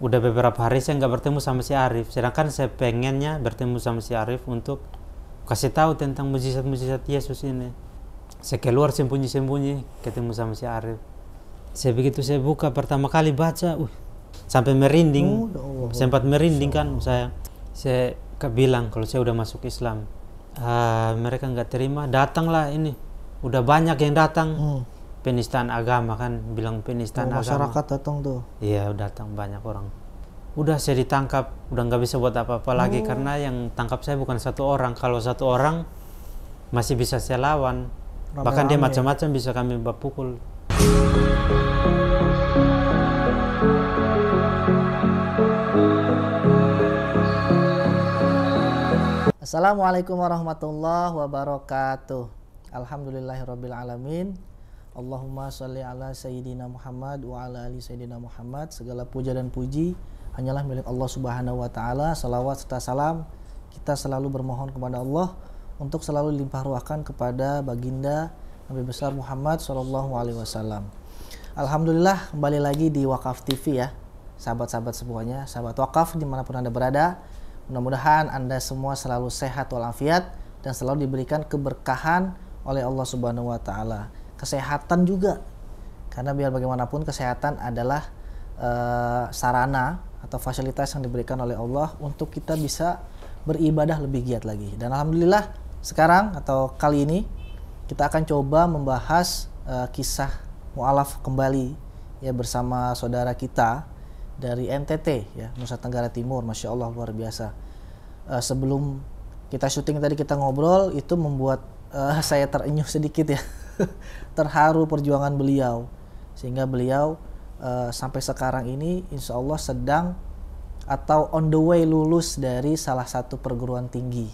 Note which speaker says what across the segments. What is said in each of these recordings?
Speaker 1: udah beberapa hari saya nggak bertemu sama si Arif, sedangkan saya pengennya bertemu sama si Arif untuk kasih tahu tentang mujizat-mujizat Yesus ini. Saya keluar sembunyi-sembunyi ketemu sama si Arif. Saya begitu saya buka pertama kali baca, sampai merinding, sempat merinding kan saya bilang kalau saya udah masuk Islam. Mereka nggak terima, datanglah ini, udah banyak yang datang. Penistaan agama kan, bilang penistaan agama.
Speaker 2: Masyarakat datang tuh.
Speaker 1: Iya, datang banyak orang. Udah saya ditangkap, udah nggak bisa buat apa-apa lagi karena yang tangkap saya bukan satu orang. Kalau satu orang masih bisa saya lawan, bahkan dia macam-macam bisa kami pukul.
Speaker 2: Assalamualaikum warahmatullahi wabarakatuh. Alhamdulillahirabbil alamin. Allahumma sholli ala sayyidina Muhammad wa ala ali sayyidina Muhammad. Segala puja dan puji hanyalah milik Allah Subhanahu wa taala. Salawat serta salam kita selalu bermohon kepada Allah untuk selalu limpah ruahkan kepada baginda Nabi besar Muhammad sallallahu alaihi wasallam. Alhamdulillah, kembali lagi di Wakaf TV ya. Sahabat-sahabat semuanya, sahabat wakaf dimanapun Anda berada, mudah-mudahan Anda semua selalu sehat walafiat dan selalu diberikan keberkahan oleh Allah Subhanahu wa taala. Kesehatan juga, karena biar bagaimanapun kesehatan adalah sarana atau fasilitas yang diberikan oleh Allah untuk kita bisa beribadah lebih giat lagi. Dan alhamdulillah sekarang atau kali ini kita akan coba membahas kisah mu'alaf kembali ya bersama saudara kita dari NTT ya, Nusa Tenggara Timur. Masya Allah, luar biasa. Sebelum kita syuting tadi kita ngobrol, itu membuat saya terenyuh sedikit ya. Terharu perjuangan beliau, sehingga beliau sampai sekarang ini insya Allah sedang atau on the way lulus dari salah satu perguruan tinggi,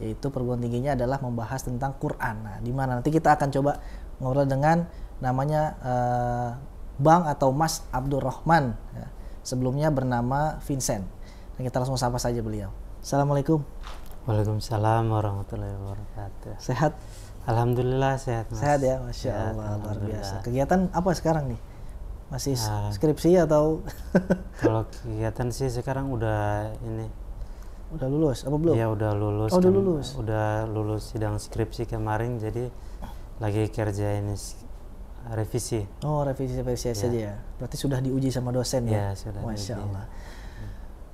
Speaker 2: yaitu perguruan tingginya adalah membahas tentang Quran. Nah, di mana nanti kita akan coba ngobrol dengan namanya Bang atau Mas Abdurrahman ya. Sebelumnya bernama Vincent. Dan kita langsung sapa saja beliau. Assalamualaikum.
Speaker 1: Waalaikumsalam warahmatullahi wabarakatuh.
Speaker 2: Sehat?
Speaker 1: Alhamdulillah sehat, Mas.
Speaker 2: Sehat ya, Masya Allah, luar biasa. Kegiatan apa sekarang nih? Masih skripsi atau?
Speaker 1: Kalau kegiatan sih sekarang udah ini.
Speaker 2: Udah lulus apa belum?
Speaker 1: Iya, udah lulus.
Speaker 2: Oh, udah lulus.
Speaker 1: Udah lulus sidang skripsi kemarin, jadi lagi kerja ini revisi.
Speaker 2: Oh, revisi saja ya. Berarti sudah diuji sama dosen ya?
Speaker 1: Ya, sudah.
Speaker 2: Masya Allah.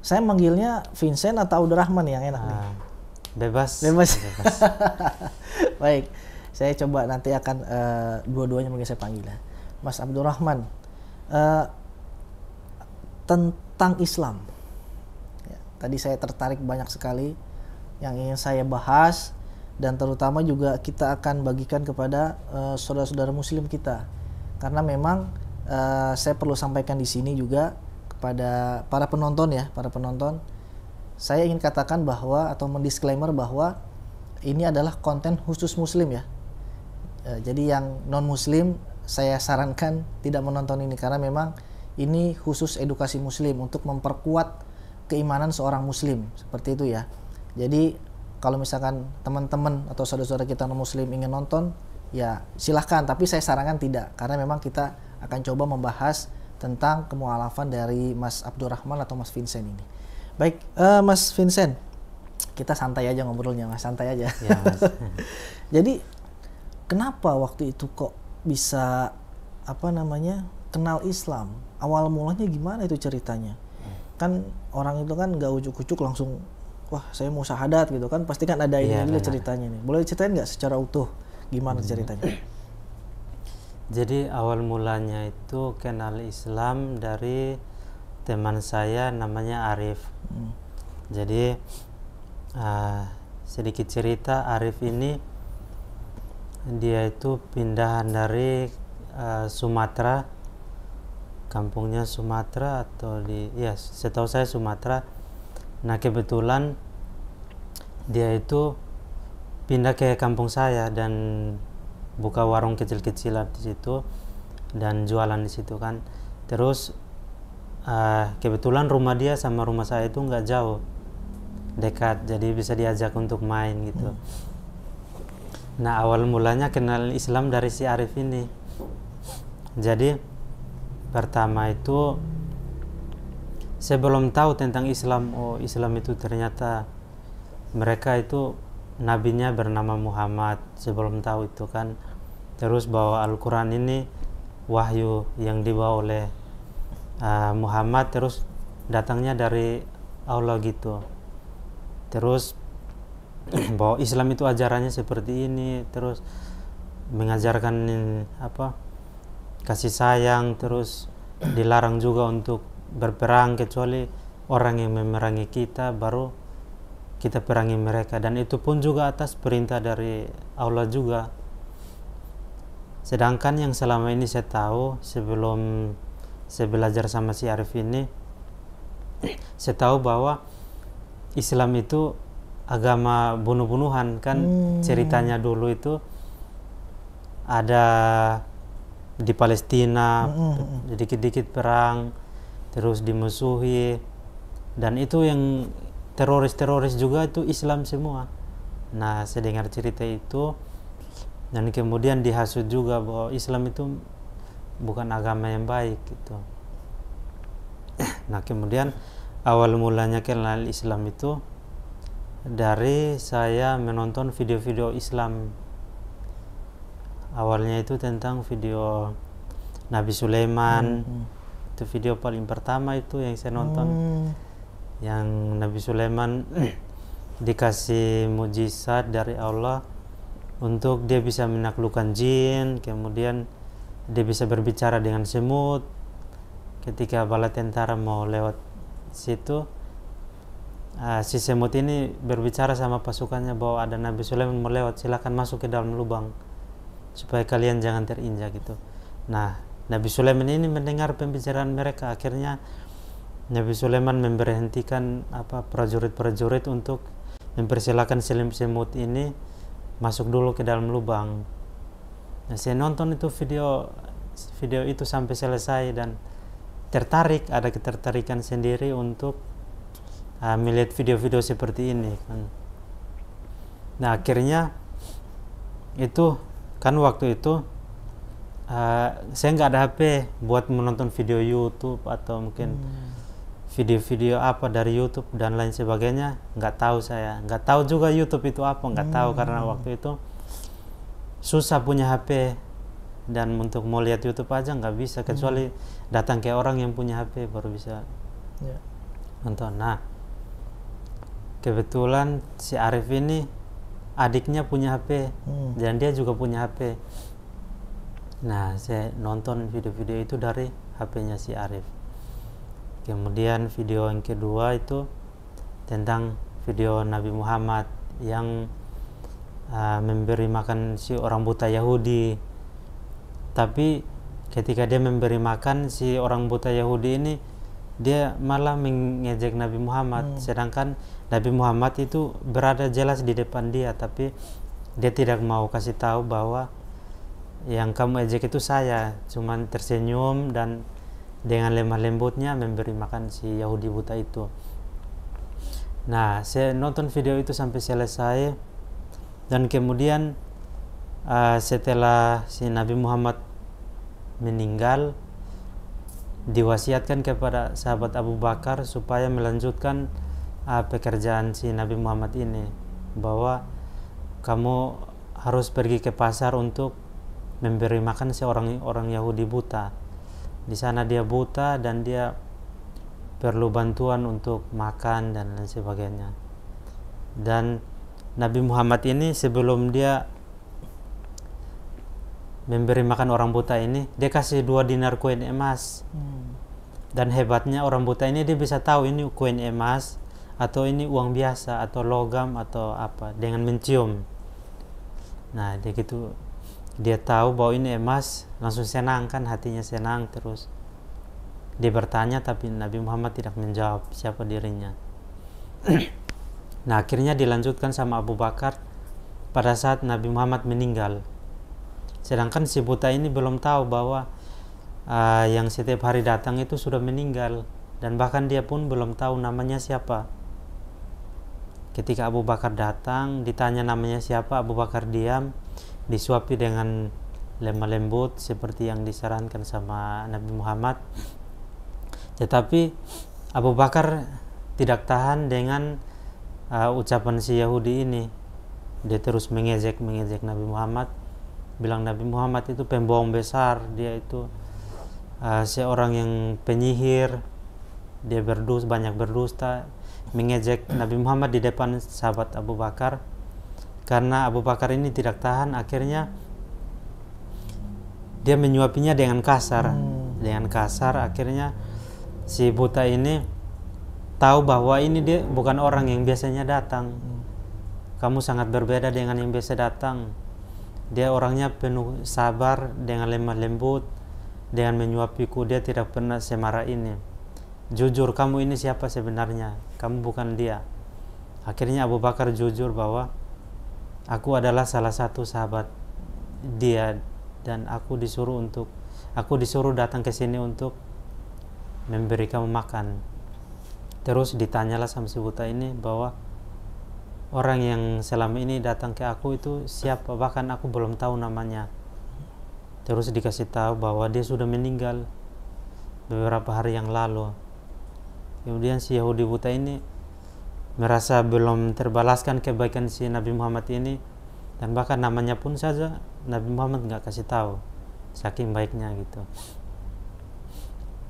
Speaker 2: Saya manggilnya Vincent atau Abdurrahman yang enak nih?
Speaker 1: Bebas.
Speaker 2: Baik, saya coba nanti akan dua-duanya mungkin saya panggil ya. Mas Abdurrahman, tentang Islam ya, tadi saya tertarik banyak sekali yang ingin saya bahas, dan terutama juga kita akan bagikan kepada saudara-saudara muslim kita, karena memang saya perlu sampaikan di sini juga kepada para penonton ya, saya ingin katakan bahwa atau mendisklaimer bahwa ini adalah konten khusus muslim ya. Jadi yang non muslim saya sarankan tidak menonton ini, karena memang ini khusus edukasi muslim untuk memperkuat keimanan seorang muslim, seperti itu ya. Jadi kalau misalkan teman-teman atau saudara-saudara kita non muslim ingin nonton ya silahkan, tapi saya sarankan tidak, karena memang kita akan coba membahas tentang kemu'alafan dari Mas Abdurrahman atau Mas Vincent ini. Baik, Mas Vincent, kita santai aja ngobrolnya, Mas, santai aja.
Speaker 1: Ya, Mas.
Speaker 2: Jadi kenapa waktu itu kok bisa kenal Islam? Awal mulanya gimana itu ceritanya? Kan orang itu kan nggak ujuk-ujuk langsung, wah saya mau syahadat gitu kan, pasti kan ada ini juga ceritanya nih. Boleh ceritain nggak secara utuh gimana ceritanya?
Speaker 1: Jadi awal mulanya itu kenal Islam dari teman saya namanya Arif. Jadi sedikit cerita, Arif ini dia itu pindahan dari Sumatera, kampungnya Sumatera atau setahu saya Sumatera. Nah kebetulan dia itu pindah ke kampung saya dan buka warung kecil-kecilan di situ dan jualan di situ kan. Terus kebetulan rumah dia sama rumah saya itu nggak jauh, dekat, jadi bisa diajak untuk main gitu. Nah awal mulanya kenal Islam dari si Arif ini. Jadi pertama itu saya belum tahu tentang Islam. Oh, Islam itu ternyata mereka itu nabinya bernama Muhammad. Saya belum tahu itu kan. Terus bahwa Al-Quran ini wahyu yang dibawa oleh Muhammad, terus datangnya dari Allah gitu. Terus bahwa Islam itu ajarannya seperti ini, terus mengajarkan kasih sayang, terus dilarang juga untuk berperang kecuali orang yang memerangi kita baru kita perangi mereka, dan itu pun juga atas perintah dari Allah juga. Sedangkan yang selama ini saya tahu sebelum saya belajar sama si Arif ini, saya tahu bahwa Islam itu agama bunuh-bunuhan kan. Ceritanya dulu itu ada di Palestina, dikit-dikit perang, terus dimusuhi, dan itu yang teroris juga itu Islam semua. Nah, saya dengar cerita itu dan kemudian dihasut juga bahwa Islam itu bukan agama yang baik gitu. Nah, kemudian awal mulanya kenal Islam itu dari saya menonton video-video Islam. Awalnya itu tentang video Nabi Sulaiman. Itu video paling pertama itu yang saya nonton. Yang Nabi Sulaiman dikasih mujizat dari Allah untuk dia bisa menaklukkan jin, kemudian dia bisa berbicara dengan semut. Ketika bala tentara mau lewat situ, si semut ini berbicara sama pasukannya bahwa ada Nabi Sulaiman mau lewat, silakan masuk ke dalam lubang supaya kalian jangan terinjak gitu. Nah, Nabi Sulaiman ini mendengar pembicaraan mereka. Akhirnya Nabi Sulaiman memberhentikan prajurit-prajurit untuk mempersilahkan semut ini masuk dulu ke dalam lubang. Nah, saya nonton itu video itu sampai selesai dan tertarik, ada ketertarikan sendiri untuk melihat video-video seperti ini kan. Nah, akhirnya itu kan waktu itu saya nggak ada HP buat menonton video YouTube atau mungkin video-video apa dari YouTube dan lain sebagainya. Nggak tahu juga YouTube itu apa, nggak tahu karena waktu itu susah punya HP, dan untuk mau lihat YouTube aja nggak bisa kecuali datang ke orang yang punya HP baru bisa nonton. Nah, kebetulan si Arif ini adiknya punya HP dan dia juga punya HP. Nah, saya nonton video-video itu dari HP-nya si Arif. Kemudian video yang kedua itu tentang video Nabi Muhammad yang memberi makan si orang buta Yahudi. Tapi ketika dia memberi makan si orang buta Yahudi ini, dia malah mengejek Nabi Muhammad. Sedangkan Nabi Muhammad itu berada jelas di depan dia, tapi dia tidak mau kasih tahu bahwa yang kamu ejek itu saya, cuman tersenyum dan dengan lemah lembutnya memberi makan si Yahudi buta itu. Nah, saya nonton video itu sampai selesai, dan kemudian setelah si Nabi Muhammad meninggal, diwasiatkan kepada sahabat Abu Bakar supaya melanjutkan pekerjaan si Nabi Muhammad ini, bahwa kamu harus pergi ke pasar untuk memberi makan seorang orang Yahudi buta. Di sana dia buta dan dia perlu bantuan untuk makan dan lain sebagainya. Dan Nabi Muhammad ini sebelum dia memberi makan orang buta ini, dia kasih 2 dinar koin emas. Dan hebatnya orang buta ini dia bisa tahu ini koin emas atau ini uang biasa atau logam atau apa dengan mencium. Nah, dia tahu bahwa ini emas, langsung senang kan, hatinya senang. Terus dia bertanya, tapi Nabi Muhammad tidak menjawab siapa dirinya. Nah, akhirnya dilanjutkan sama Abu Bakar pada saat Nabi Muhammad meninggal. Sedangkan si buta ini belum tahu bahwa yang setiap hari datang itu sudah meninggal, dan bahkan dia pun belum tahu namanya siapa. Ketika Abu Bakar datang, ditanya namanya siapa, Abu Bakar diam, disuapi dengan lemah lembut seperti yang disarankan sama Nabi Muhammad. Tetapi Abu Bakar tidak tahan dengan ucapan si Yahudi ini. Dia terus mengejek Nabi Muhammad, bilang Nabi Muhammad itu pembohong besar, dia itu seorang yang penyihir, dia banyak berdusta, mengejek Nabi Muhammad di depan sahabat Abu Bakar. Karena Abu Bakar ini tidak tahan, akhirnya dia menyuapinya dengan kasar. Dengan kasar, akhirnya si buta ini tahu bahwa ini dia bukan orang yang biasanya datang. Kamu sangat berbeda dengan yang biasa datang. Dia orangnya penuh sabar, dengan lemah lembut, dengan menyuapiku. Dia tidak pernah semarah ini. Jujur, kamu ini siapa sebenarnya? Kamu bukan dia. Akhirnya Abu Bakar jujur bahwa aku adalah salah satu sahabat dia, dan aku disuruh datang ke sini untuk memberi kamu makan. Terus ditanyalah sama si buta ini bahwa orang yang selama ini datang ke aku itu siapa, bahkan aku belum tahu namanya. Terus dikasih tahu bahwa dia sudah meninggal beberapa hari yang lalu. Kemudian si Yahudi buta ini merasa belum terbalaskan kebaikan si Nabi Muhammad ini, dan bahkan namanya pun saja Nabi Muhammad nggak kasih tahu, saking baiknya gitu.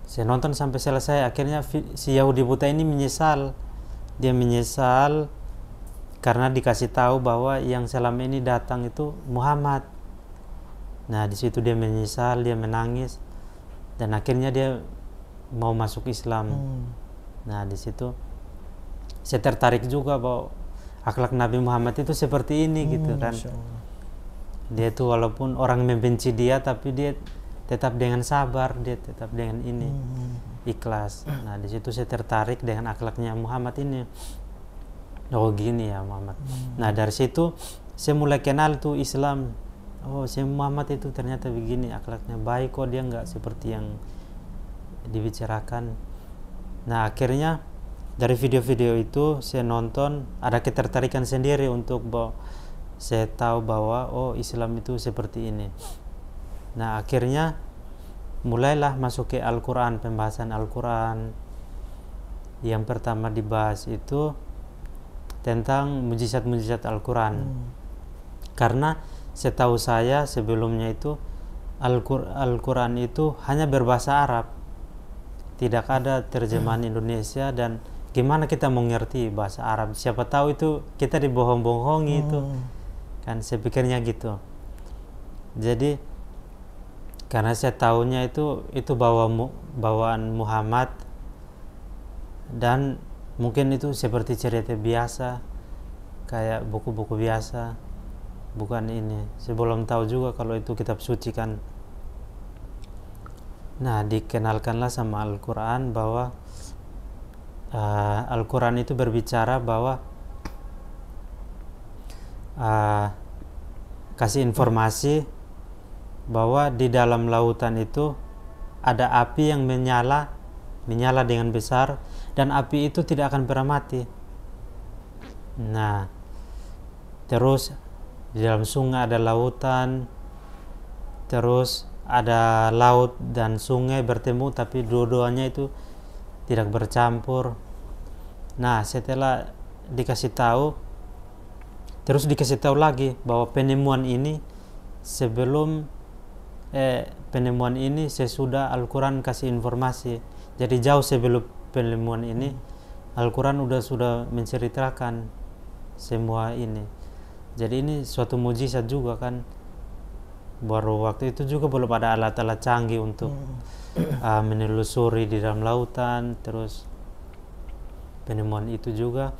Speaker 1: Saya nonton sampai selesai, akhirnya si Yahudi buta ini menyesal. Dia menyesal karena dikasih tahu bahwa yang selama ini datang itu Muhammad. Nah, di situ dia menyesal, dia menangis, dan akhirnya dia mau masuk Islam. Nah, di situ saya tertarik juga bahwa akhlak Nabi Muhammad itu seperti ini gitu kan. Dia itu walaupun orang membenci dia, tapi dia tetap dengan sabar, dia tetap dengan ini ikhlas. Nah, di situ saya tertarik dengan akhlaknya Muhammad ini. Oh, gini ya Muhammad. Nah, dari situ saya mulai kenal tuh Islam. Oh, si Muhammad itu ternyata begini akhlaknya, baik kok, dia nggak seperti yang dibicarakan. Nah, akhirnya dari video-video itu saya nonton, ada ketertarikan sendiri untuk saya tahu bahwa oh, Islam itu seperti ini. Nah, akhirnya mulailah masuk ke Al-Quran, pembahasan Al-Quran. Yang pertama dibahas itu tentang mujizat-mujizat Al-Quran. Karena setahu saya sebelumnya itu Al-Quran itu hanya berbahasa Arab, tidak ada terjemahan Indonesia, dan gimana kita mengerti bahasa Arab? Siapa tahu itu kita dibohong-bohongi itu kan, saya pikirnya gitu. Jadi karena saya tahunya itu bawaan Muhammad, dan mungkin itu seperti cerita biasa, kayak buku-buku biasa, bukan ini. Saya belum tahu juga kalau itu kitab suci kan. Nah, dikenalkanlah sama Al-Quran bahwa Al-Quran itu berbicara bahwa kasih informasi bahwa di dalam lautan itu ada api yang menyala dengan besar, dan api itu tidak akan pernah mati. Nah, terus di dalam sungai ada lautan, terus ada laut dan sungai bertemu, tapi dua-duanya itu tidak bercampur. Nah, setelah dikasih tahu, terus dikasih tahu lagi bahwa penemuan ini sesudah Al-Quran kasih informasi. Jadi jauh sebelum penemuan ini Al-Quran sudah menceritakan semua ini. Jadi ini suatu mujizat juga kan. Baru waktu itu juga belum ada alat-alat canggih untuk menelusuri di dalam lautan, terus penemuan itu juga.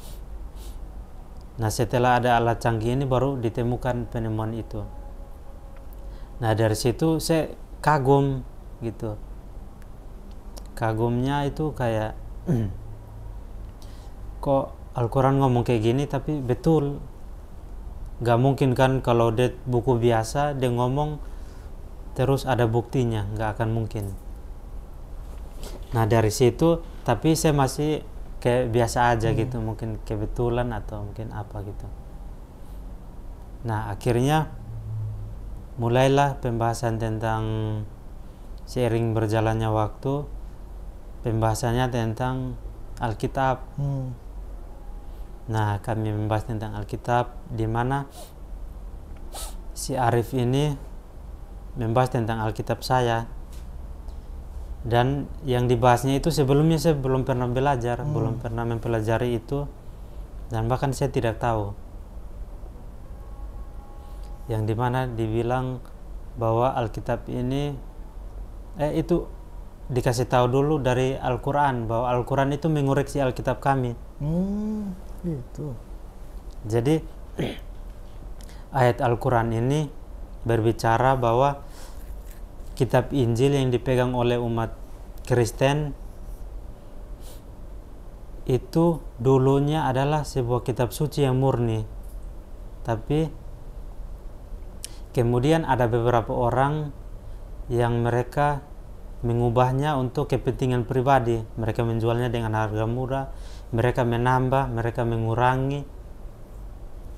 Speaker 1: Nah, setelah ada alat canggih ini baru ditemukan penemuan itu. Nah, dari situ saya kagum gitu. Kagumnya itu kayak kok Al-Quran ngomong kayak gini, tapi betul. Gak mungkin kan kalau dia buku biasa dia ngomong terus ada buktinya, gak akan mungkin. Nah, dari situ tapi saya masih kayak biasa aja gitu, mungkin kebetulan atau mungkin apa gitu. Nah, akhirnya mulailah pembahasan tentang seiring berjalannya waktu, pembahasannya tentang Alkitab. Nah, kami membahas tentang Alkitab, di mana si Arif ini membahas tentang Alkitab saya. Dan yang dibahasnya itu sebelumnya saya belum pernah belajar, belum pernah mempelajari itu, dan bahkan saya tidak tahu. Yang dimana dibilang bahwa Alkitab ini itu dikasih tahu dulu dari Al-Quran, bahwa Al-Quran itu mengoreksi Alkitab kami.
Speaker 2: Gitu.
Speaker 1: Jadi ayat Al-Quran ini berbicara bahwa kitab Injil yang dipegang oleh umat Kristen itu dulunya adalah sebuah kitab suci yang murni, tapi kemudian ada beberapa orang yang mereka mengubahnya untuk kepentingan pribadi. Mereka menjualnya dengan harga murah, mereka menambah, mereka mengurangi.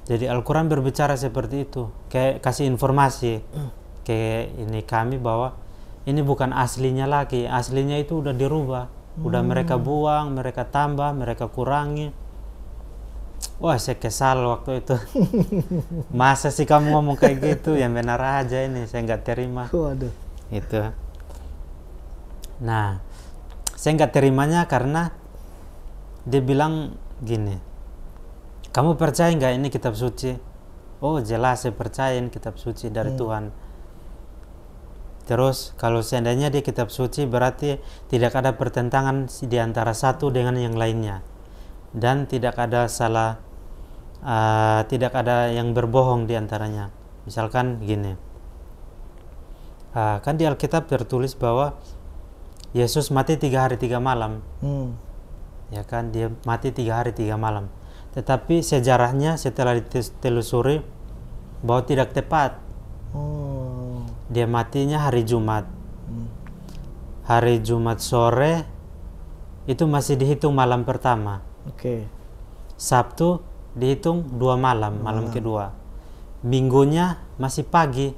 Speaker 1: Jadi Al-Quran berbicara seperti itu, kayak kasih informasi ke ini kami bahwa ini bukan aslinya lagi, aslinya itu udah dirubah, udah mereka buang, mereka tambah, mereka kurangi. Wah, saya kesal waktu itu. Masa sih kamu ngomong kayak gitu? Yang benar aja ini, saya nggak terima.
Speaker 2: Waduh.
Speaker 1: Itu. Nah, saya nggak terimanya karena dia bilang gini, kamu percaya nggak ini kitab suci? Oh, jelas saya percaya ini kitab suci dari Tuhan. Terus kalau seandainya dia kitab suci, berarti tidak ada pertentangan di antara satu dengan yang lainnya, dan tidak ada tidak ada yang berbohong di antaranya. Misalkan gini, kan di Alkitab tertulis bahwa Yesus mati 3 hari 3 malam. Ya kan, dia mati 3 hari 3 malam. Tetapi sejarahnya setelah ditelusuri bahwa tidak tepat. Dia matinya hari Jumat. Hari Jumat sore itu masih dihitung malam pertama. Sabtu dihitung 2 malam, malam kedua. Minggunya masih pagi.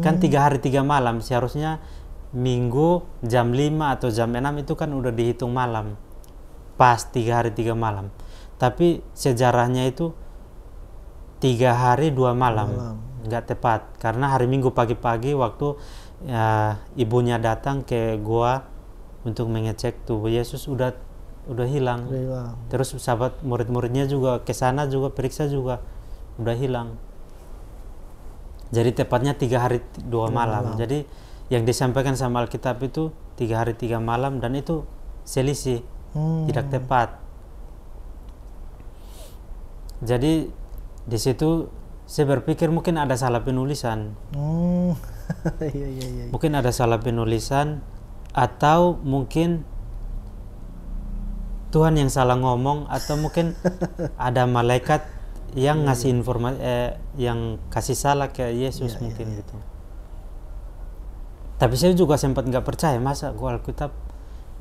Speaker 1: Kan 3 hari 3 malam, seharusnya Minggu jam 5 atau jam 6 itu kan udah dihitung malam. Pas 3 hari 3 malam. Tapi sejarahnya itu 3 hari 2 malam. Nggak tepat, karena hari Minggu pagi-pagi waktu ibunya datang ke gua untuk mengecek tubuh Yesus udah hilang. Terus sahabat murid-muridnya juga ke sana juga periksa juga udah hilang. Jadi tepatnya 3 hari 2 malam. Jadi yang disampaikan sama Alkitab itu 3 hari 3 malam, dan itu selisih, tidak tepat. Jadi di situ saya berpikir mungkin ada salah penulisan. Mungkin ada salah penulisan, atau mungkin Tuhan yang salah ngomong, atau mungkin ada malaikat yang ngasih informasi, yang kasih salah ke Yesus mungkin gitu. Tapi saya juga sempat nggak percaya, masa gua Alkitab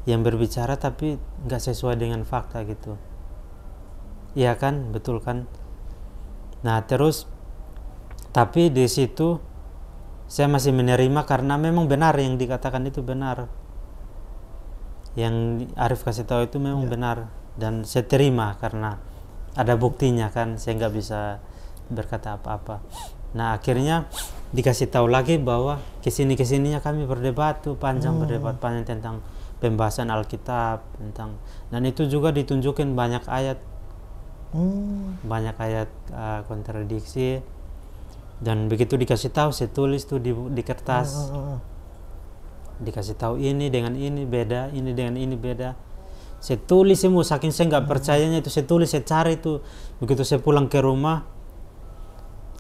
Speaker 1: yang berbicara tapi nggak sesuai dengan fakta gitu. Iya kan, betul kan? Nah terus, tapi di situ saya masih menerima karena memang benar yang dikatakan itu benar. Yang Arif kasih tahu itu memang benar, dan saya terima karena ada buktinya kan, saya nggak bisa berkata apa-apa. Nah akhirnya dikasih tahu lagi bahwa kesininya kami berdebat tuh panjang, berdebat panjang tentang pembahasan Alkitab, dan itu juga ditunjukin banyak ayat, kontradiksi. Dan begitu dikasih tahu, saya tulis tuh di kertas, dikasih tahu ini dengan ini beda, ini dengan ini beda. Saya tulis semua, saking saya nggak percayanya itu saya tulis, saya cari tuh. Begitu saya pulang ke rumah,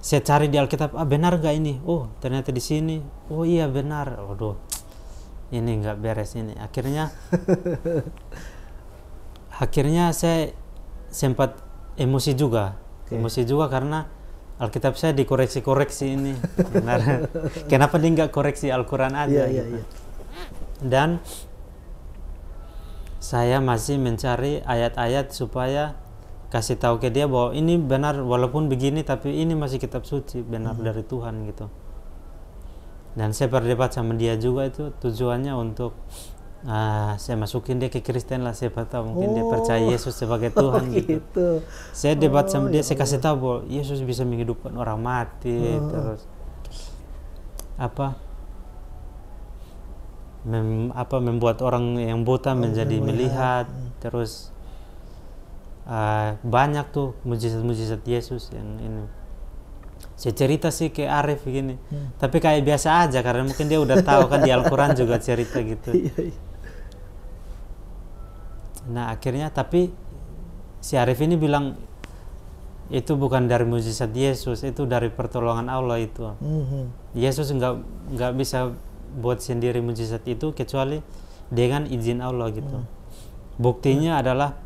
Speaker 1: saya cari di Alkitab, benar nggak ini? Oh ternyata di sini, oh iya benar. Waduh, ini nggak beres ini. Akhirnya saya sempat emosi juga, karena Alkitab saya dikoreksi ini. Benar. Kenapa dia nggak koreksi Al-Quran aja? Gitu. Dan saya masih mencari ayat-ayat supaya kasih tahu ke dia bahwa ini benar, walaupun begini tapi ini masih kitab suci, benar dari Tuhan gitu. Dan saya berdebat sama dia juga, itu tujuannya untuk saya masukin dia ke Kristen lah, siapa tahu mungkin dia percaya Yesus sebagai Tuhan gitu. Saya debat sama dia, saya kasih tahu bahwa Yesus bisa menghidupkan orang mati, terus membuat orang yang buta menjadi melihat, terus banyak tuh mujizat-mujizat Yesus yang ini. Saya cerita sih ke Arif begini, tapi kayak biasa aja karena mungkin dia udah tahu kan di Al-Quran juga cerita gitu. Nah akhirnya tapi si Arif ini bilang itu bukan dari mujizat Yesus, itu dari pertolongan Allah itu. Yesus nggak bisa buat sendiri mujizat itu kecuali dengan izin Allah gitu. Buktinya adalah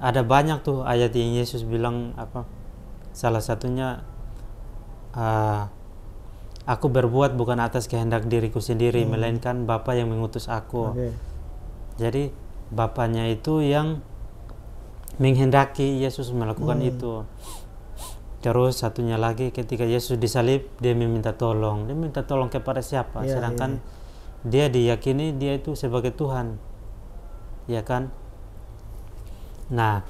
Speaker 1: ada banyak tuh ayat yang Yesus bilang salah satunya aku berbuat bukan atas kehendak diriku sendiri, melainkan Bapa yang mengutus aku. Jadi Bapaknya itu yang menghendaki Yesus melakukan itu. Terus satunya lagi ketika Yesus disalib, dia meminta tolong. Dia minta tolong kepada siapa? Sedangkan dia diyakini dia itu sebagai Tuhan, ya kan? Nah,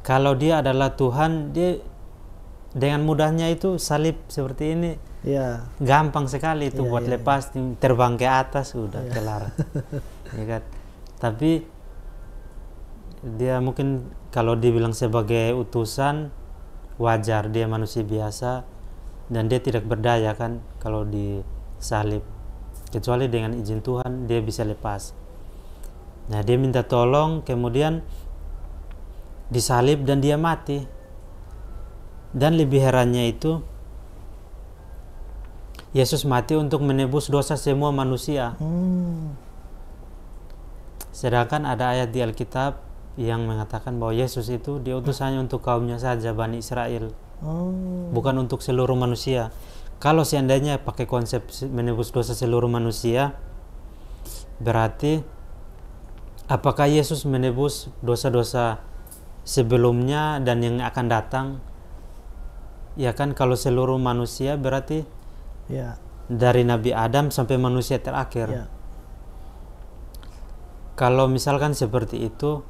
Speaker 1: kalau dia adalah Tuhan, dia dengan mudahnya itu salib seperti ini, gampang sekali itu buat lepas, terbang ke atas, udah kelar, ya kan? Tapi dia mungkin kalau dibilang sebagai utusan, wajar, dia manusia biasa dan dia tidak berdaya kan kalau disalib, kecuali dengan izin Tuhan dia bisa lepas. Nah, dia minta tolong, kemudian disalib dan dia mati. Dan lebih herannya itu Yesus mati untuk menebus dosa semua manusia. Sedangkan ada ayat di Alkitab yang mengatakan bahwa Yesus itu diutus hanya untuk kaumnya saja, Bani Israel, bukan untuk seluruh manusia. Kalau seandainya pakai konsep menebus dosa seluruh manusia, berarti apakah Yesus menebus dosa-dosa sebelumnya dan yang akan datang? Ya kan, kalau seluruh manusia berarti dari Nabi Adam sampai manusia terakhir. Kalau misalkan seperti itu,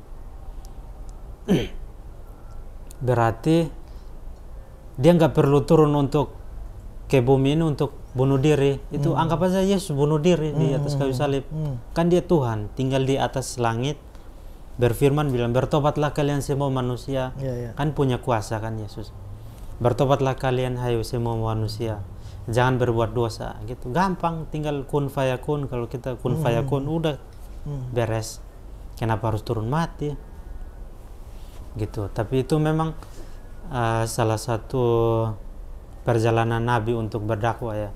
Speaker 1: berarti dia nggak perlu turun untuk ke bumi ini untuk bunuh diri. Itu anggap aja Yesus bunuh diri di atas kayu salib. Kan dia Tuhan, tinggal di atas langit, berfirman bilang, bertobatlah kalian semua manusia. Kan punya kuasa kan Yesus. Bertobatlah kalian hai semua manusia, jangan berbuat dosa gitu. Gampang, tinggal kun fayakun. Kalau kita kun fayakun udah beres. Kenapa harus turun mati gitu? Tapi itu memang salah satu perjalanan Nabi untuk berdakwah ya,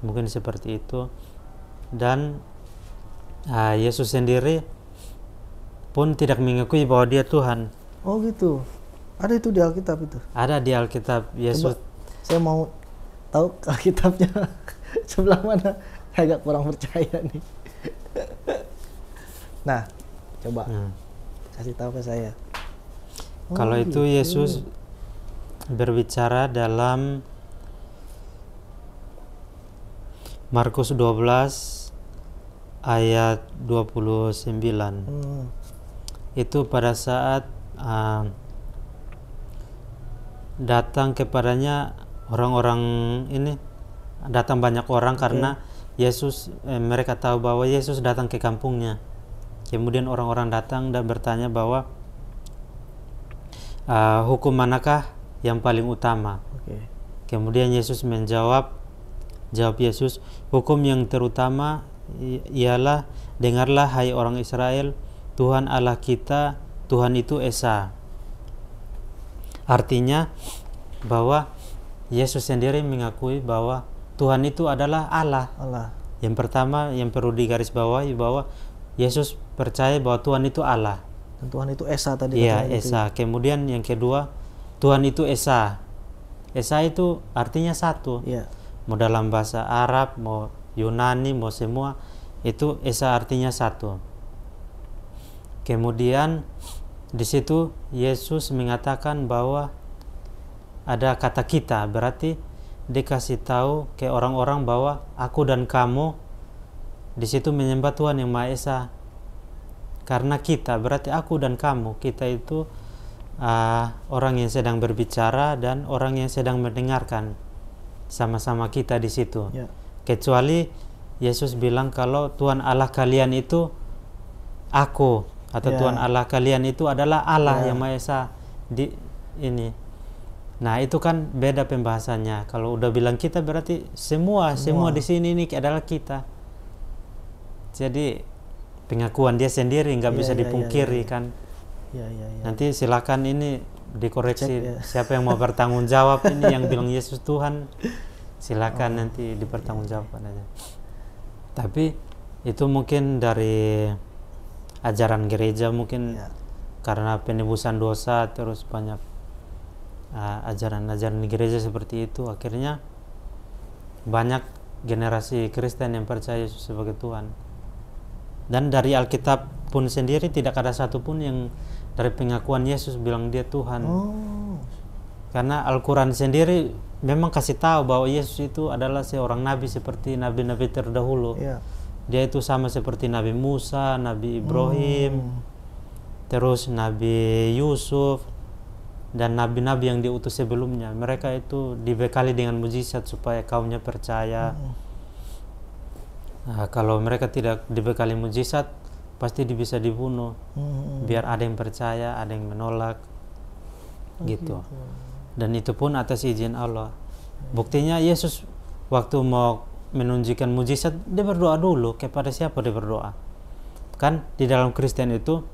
Speaker 1: mungkin seperti itu. Dan Yesus sendiri pun tidak mengakui bahwa dia Tuhan.
Speaker 2: Oh gitu, ada itu di Alkitab itu? Ada
Speaker 1: di Alkitab. Yesus.
Speaker 2: Coba, saya mau tahu Alkitabnya sebelah mana, agak kurang percaya nih. Nah, coba kasih tahu ke saya.
Speaker 1: Kalau itu Yesus berbicara dalam Markus 12 ayat 29. Itu pada saat datang kepadanya orang-orang ini, datang banyak orang karena Yesus, mereka tahu bahwa Yesus datang ke kampungnya. Kemudian orang-orang datang dan bertanya bahwa hukum manakah yang paling utama? Kemudian Yesus menjawab, Yesus, hukum yang terutama ialah, dengarlah hai orang Israel, Tuhan Allah kita, Tuhan itu Esa. Artinya bahwa Yesus sendiri mengakui bahwa Tuhan itu adalah Allah. Yang pertama yang perlu digarisbawahi bahwa Yesus percaya bahwa Tuhan itu Allah.
Speaker 2: Dan Tuhan itu Esa tadi.
Speaker 1: Iya, Esa. Kemudian yang kedua, Tuhan itu Esa. Esa itu artinya satu. Mau dalam bahasa Arab, mau Yunani, mau semua, itu Esa artinya satu. Kemudian di situ Yesus mengatakan bahwa ada kata kita, berarti dikasih tahu ke orang-orang bahwa aku dan kamu di situ menyembah Tuhan yang Maha Esa. Karena kita, berarti aku dan kamu, kita itu orang yang sedang berbicara dan orang yang sedang mendengarkan, sama-sama kita di situ.
Speaker 2: Ya.
Speaker 1: Kecuali Yesus bilang kalau Tuhan Allah kalian itu aku, atau
Speaker 2: Ya.
Speaker 1: Tuhan Allah kalian itu adalah Allah
Speaker 2: Ya.
Speaker 1: yang Maha Esa di ini. Nah, itu kan beda pembahasannya. Kalau udah bilang kita berarti semua di sini ini adalah kita. Jadi pengakuan dia sendiri nggak
Speaker 2: Ya,
Speaker 1: bisa
Speaker 2: ya,
Speaker 1: dipungkiri
Speaker 2: ya, ya.
Speaker 1: kan.
Speaker 2: Ya.
Speaker 1: Nanti silakan ini dikoreksi.
Speaker 2: Cek, ya.
Speaker 1: Siapa yang mau bertanggung jawab ini yang bilang Yesus Tuhan, silakan nanti dipertanggungjawabkan aja. Tapi itu mungkin dari ajaran gereja mungkin
Speaker 2: Ya.
Speaker 1: karena penebusan dosa, terus banyak ajaran-ajaran di gereja seperti itu, akhirnya banyak generasi Kristen yang percaya Yesus sebagai Tuhan. Dan dari Alkitab pun sendiri tidak ada satupun yang dari pengakuan Yesus bilang dia Tuhan.
Speaker 2: Oh.
Speaker 1: Karena Al-Quran sendiri memang kasih tahu bahwa Yesus itu adalah seorang nabi seperti nabi-nabi terdahulu.
Speaker 2: Ya.
Speaker 1: Dia itu sama seperti Nabi Musa, Nabi Ibrahim, terus Nabi Yusuf, dan nabi-nabi yang diutus sebelumnya. Mereka itu dibekali dengan mujizat supaya kaumnya percaya. Nah, kalau mereka tidak dibekali mujizat, pasti bisa dibunuh. Biar ada yang percaya, ada yang menolak, gitu. Dan itu pun atas izin Allah. Buktinya Yesus waktu mau menunjukkan mujizat, dia berdoa dulu. Kepada siapa dia berdoa? Kan di dalam Kristen itu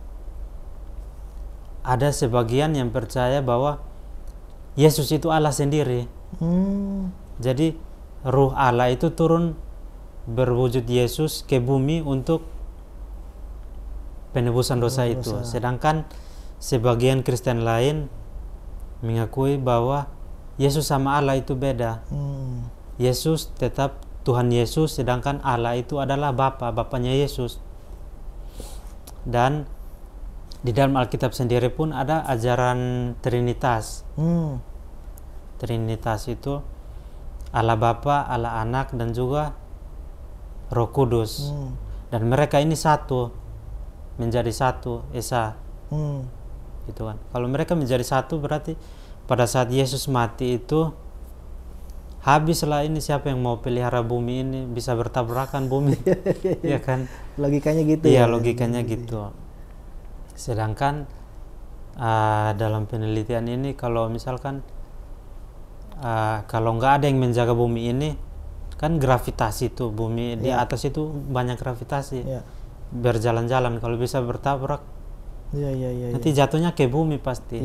Speaker 1: ada sebagian yang percaya bahwa Yesus itu Allah sendiri. Jadi Ruh Allah itu turun berwujud Yesus ke bumi untuk penebusan dosa itu. Sedangkan sebagian Kristen lain mengakui bahwa Yesus sama Allah itu beda. Yesus tetap Tuhan Yesus, sedangkan Allah itu adalah Bapaknya Yesus. Dan di dalam Alkitab sendiri pun ada ajaran Trinitas. Trinitas itu Allah Bapa, Allah Anak, dan juga Roh Kudus. Dan mereka ini satu, menjadi satu, Esa. Gitu kan. Kalau mereka menjadi satu berarti pada saat Yesus mati itu habislah ini, siapa yang mau pelihara bumi ini, bisa bertabrakan bumi. Ya kan?
Speaker 2: Logikanya gitu.
Speaker 1: Iya,
Speaker 2: ya?
Speaker 1: logikanya gitu. Sedangkan dalam penelitian ini kalau misalkan kalau nggak ada yang menjaga bumi ini, kan gravitasi tuh bumi di atas itu banyak gravitasi. Berjalan-jalan kalau bisa bertabrak, nanti jatuhnya ke bumi pasti.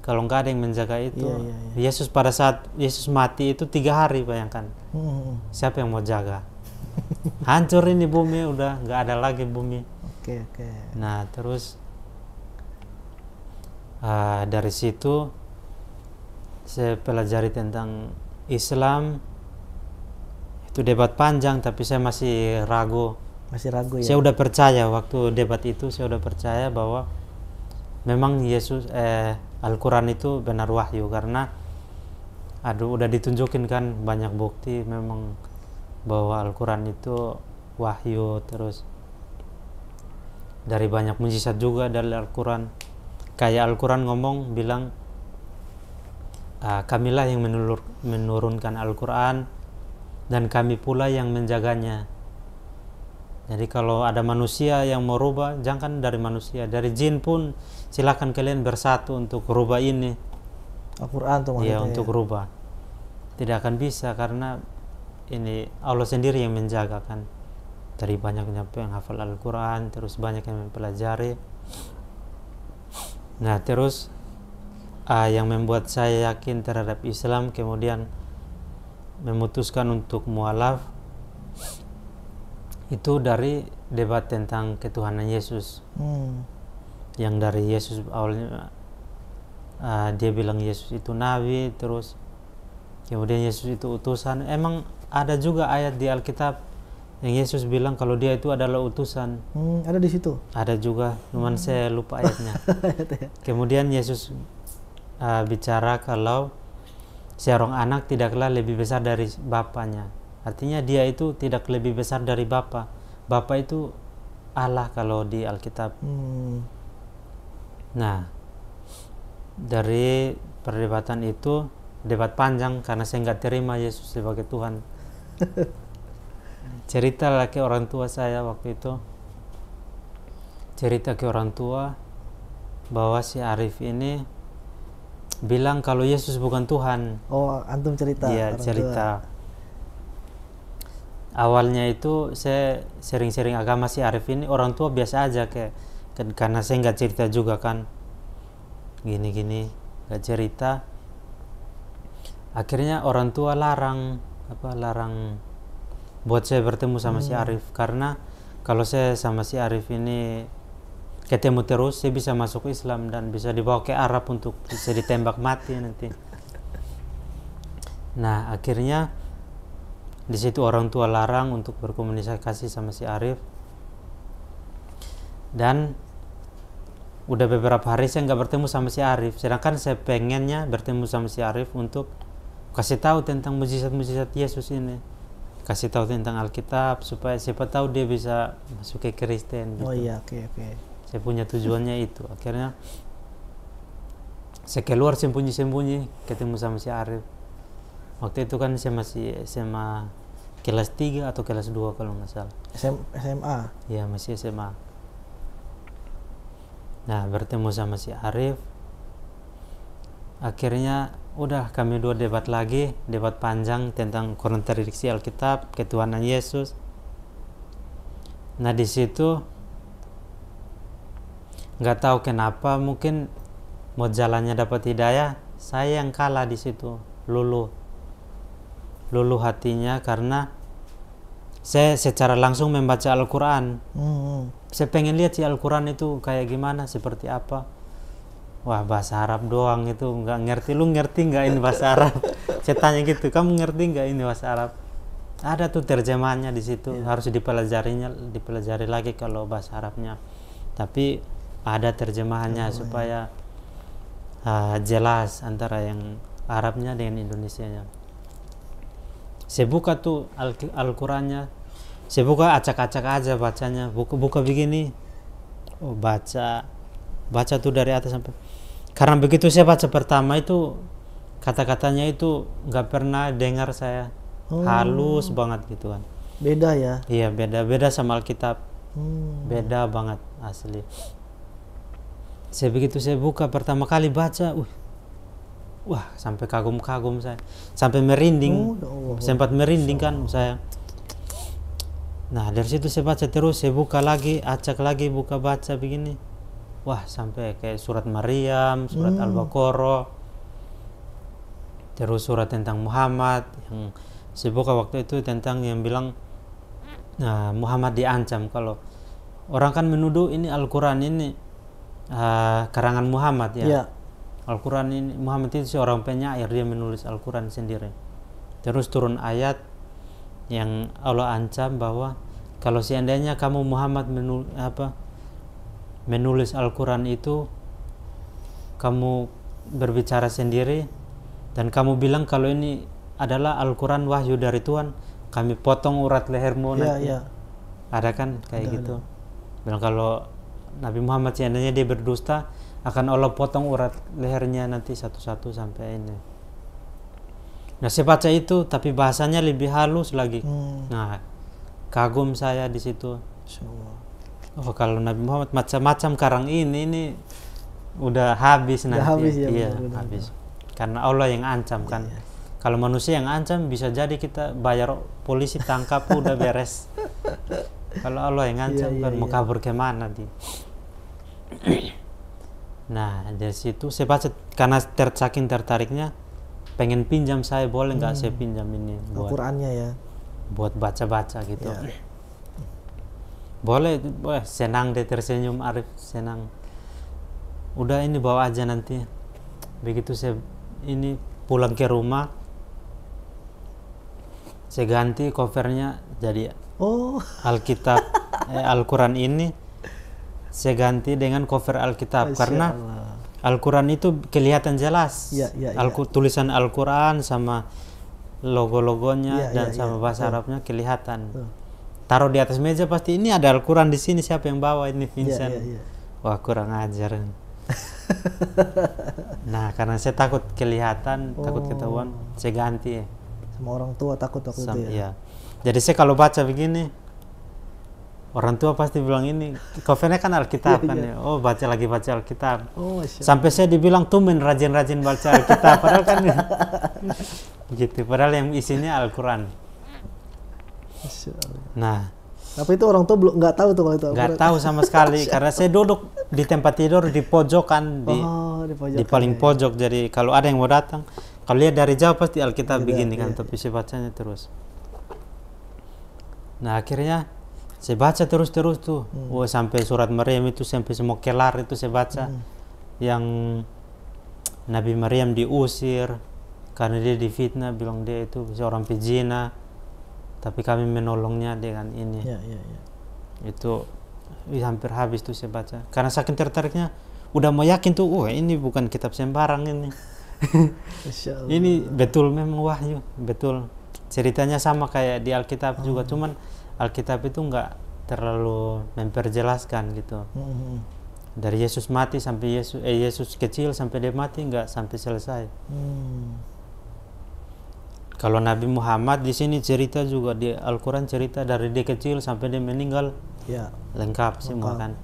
Speaker 1: Kalau nggak ada yang menjaga itu, Yesus pada saat Yesus mati itu 3 hari, bayangkan. Siapa yang mau jaga? Hancur ini bumi, udah nggak ada lagi bumi. Nah, terus dari situ saya pelajari tentang Islam. Itu debat panjang, tapi saya masih ragu.
Speaker 2: Ya?
Speaker 1: Saya udah percaya waktu debat itu, saya udah percaya bahwa memang Yesus Al-Quran itu benar wahyu, karena udah ditunjukin kan banyak bukti memang bahwa Al-Quran itu wahyu. Terus dari banyak mujizat juga dari Al-Quran. Kayak Al-Quran bilang kamilah yang menurunkan Al-Quran dan kami pula yang menjaganya. Jadi kalau ada manusia yang mau rubah, jangan dari manusia, dari jin pun silakan kalian bersatu untuk rubah ini.
Speaker 2: Al-Quran tuh maksudnya.
Speaker 1: Iya, untuk rubah. Tidak akan bisa, karena ini Allah sendiri yang menjaga kan. Dari banyaknya yang hafal Al-Quran, terus banyak yang mempelajari. Nah, terus yang membuat saya yakin terhadap Islam, kemudian memutuskan untuk mualaf, itu dari debat tentang ketuhanan Yesus. Yang dari Yesus awalnya dia bilang Yesus itu nabi, terus kemudian Yesus itu utusan. Emang ada juga ayat di Alkitab yang Yesus bilang kalau dia itu adalah utusan.
Speaker 2: Ada di situ?
Speaker 1: Ada juga, cuman saya lupa ayatnya. Kemudian Yesus bicara kalau seorang anak tidaklah lebih besar dari bapaknya. Artinya dia itu tidak lebih besar dari Bapa. Bapa itu Allah kalau di Alkitab. Nah, dari perdebatan itu, debat panjang karena saya nggak terima Yesus sebagai Tuhan. Cerita lagi orang tua saya waktu itu, cerita ke orang tua bahwa si Arif ini bilang kalau Yesus bukan Tuhan.
Speaker 2: Oh, antum cerita?
Speaker 1: Iya, cerita. Awalnya itu saya sering-sering agama si Arif ini, orang tua biasa aja karena saya nggak cerita juga kan, gini-gini nggak cerita. Akhirnya orang tua larang buat saya bertemu sama si Arif, karena kalau saya sama si Arif ini ketemu terus, saya bisa masuk Islam dan bisa dibawa ke Arab untuk bisa ditembak mati nanti. Nah, akhirnya di situ orang tua larang untuk berkomunikasi sama si Arif. Dan udah beberapa hari saya nggak bertemu sama si Arif, sedangkan saya pengennya bertemu sama si Arif untuk kasih tahu tentang mujizat-mujizat Yesus ini, kasih tahu tentang Alkitab supaya siapa tahu dia bisa masuk ke Kristen gitu.
Speaker 2: Oh iya, oke.
Speaker 1: Saya punya tujuannya itu. Akhirnya saya keluar sembunyi-sembunyi ketemu sama si Arif. Waktu itu kan saya masih SMA kelas 3 atau kelas 2 kalau nggak salah.
Speaker 2: SMA?
Speaker 1: Ya, masih SMA. Nah, bertemu sama si Arif. Akhirnya udah kami dua debat lagi, debat panjang tentang kontradiksi Alkitab, ketuhanan Yesus. Nah, di situ nggak tahu kenapa, mungkin mau jalannya dapat hidayah, saya yang kalah di situ, luluh hatinya, karena saya secara langsung membaca Al-Quran. Saya pengen lihat si Al-Quran itu kayak gimana, seperti apa. Wah, bahasa Arab doang itu nggak ngerti. Lu ngerti nggak ini bahasa Arab? Saya tanya gitu, kamu ngerti nggak ini bahasa Arab? Ada tuh terjemahannya di situ, harus dipelajari lagi kalau bahasa Arabnya. Tapi ada terjemahannya supaya jelas antara yang Arabnya dengan Indonesianya. Saya buka tuh Al-Qurannya, saya buka acak-acak aja bacanya, buka begini, baca tuh dari atas sampai. Karena begitu saya baca pertama itu kata-katanya itu nggak pernah dengar saya, halus banget gitu kan.
Speaker 2: Beda ya?
Speaker 1: Iya, beda sama Alkitab, beda banget asli. Begitu saya buka pertama kali baca, wah, sampai kagum-kagum saya, sampai merinding, sempat merinding kan saya. Nah, dari situ saya baca terus, saya buka lagi, acak lagi, baca begini. Wah, sampai kayak surat Maryam, surat Al-Baqarah, terus surat tentang Muhammad. Yang saya buka waktu itu tentang yang bilang Muhammad diancam. Kalau orang kan menuduh ini Al-Quran ini karangan Muhammad ya.
Speaker 2: Yeah.
Speaker 1: Al-Quran ini, Muhammad itu seorang penyair, dia menulis Al-Quran sendiri. Terus turun ayat yang Allah ancam bahwa kalau seandainya kamu Muhammad menulis Al-Quran itu, kamu berbicara sendiri dan kamu bilang kalau ini adalah Al-Quran wahyu dari Tuhan, kami potong urat lehermu nanti. Ada kan kayak gitu. Bilang kalau Nabi Muhammad seandainya dia berdusta, akan Allah potong urat lehernya nanti satu-satu sampai ini. Nah, saya baca itu tapi bahasanya lebih halus lagi. Nah, kagum saya di situ. Oh, kalau Nabi Muhammad macam-macam karang ini udah habis nanti.
Speaker 2: Habis ya,
Speaker 1: iya, habis. Karena Allah yang ancam kan. Iya. Kalau manusia yang ancam bisa jadi kita bayar polisi tangkap udah beres. Kalau Allah yang ancam mau kabur kemana dia? Nah, dari situ saya baca karena saking tertariknya, pengen pinjam, saya boleh nggak saya pinjam ini buat
Speaker 2: Al-Qurannya ya,
Speaker 1: buat baca-baca gitu. Boleh, senang deh, tersenyum Arif, senang. Udah ini bawa aja nanti. Begitu saya ini pulang ke rumah, saya ganti covernya jadi Alkitab, Al-Quran ini saya ganti dengan cover Alkitab. Karena Al-Quran itu kelihatan jelas. Tulisan Al-Quran sama logo-logonya dan sama bahasa Arabnya kelihatan. Taruh di atas meja pasti ini ada Al-Quran di sini, siapa yang bawa ini Vincent. Wah, kurang ajar. Nah, karena saya takut kelihatan, takut ketahuan, saya ganti.
Speaker 2: Sama orang tua takut waktu itu ya.
Speaker 1: Iya. Jadi saya kalau baca begini, orang tua pasti bilang ini covernya kan Alkitab kan ya. Oh, baca Alkitab. Sampai saya dibilang tumben rajin-rajin baca Alkitab, padahal kan gitu. Padahal yang isinya Al-Quran. Nah,
Speaker 2: tapi itu orang tua belum nggak tahu tuh kalau itu.
Speaker 1: Nggak tahu sama sekali karena saya duduk di tempat tidur di pojokan di paling pojok. Jadi kalau ada yang mau datang, kalau lihat dari jauh pasti Alkitab begini kan, tapi saya bacanya terus. Nah, akhirnya saya baca terus tuh. Sampai surat Maryam itu sampai semua kelar itu saya baca. Yang Nabi Maryam diusir karena dia difitnah, bilang dia itu seorang pezina. Tapi kami menolongnya dengan ini. Itu hampir habis tuh saya baca. Karena saking tertariknya, udah mau yakin tuh, ini bukan kitab sembarang ini. Ini betul memang wahyu, betul. Ceritanya sama kayak di Alkitab juga, cuman Alkitab itu nggak terlalu memperjelaskan gitu. Dari Yesus mati sampai Yesus kecil sampai dia mati nggak sampai selesai. Kalau Nabi Muhammad di sini cerita juga di Al-Quran cerita dari dia kecil sampai dia meninggal, lengkap semua kan.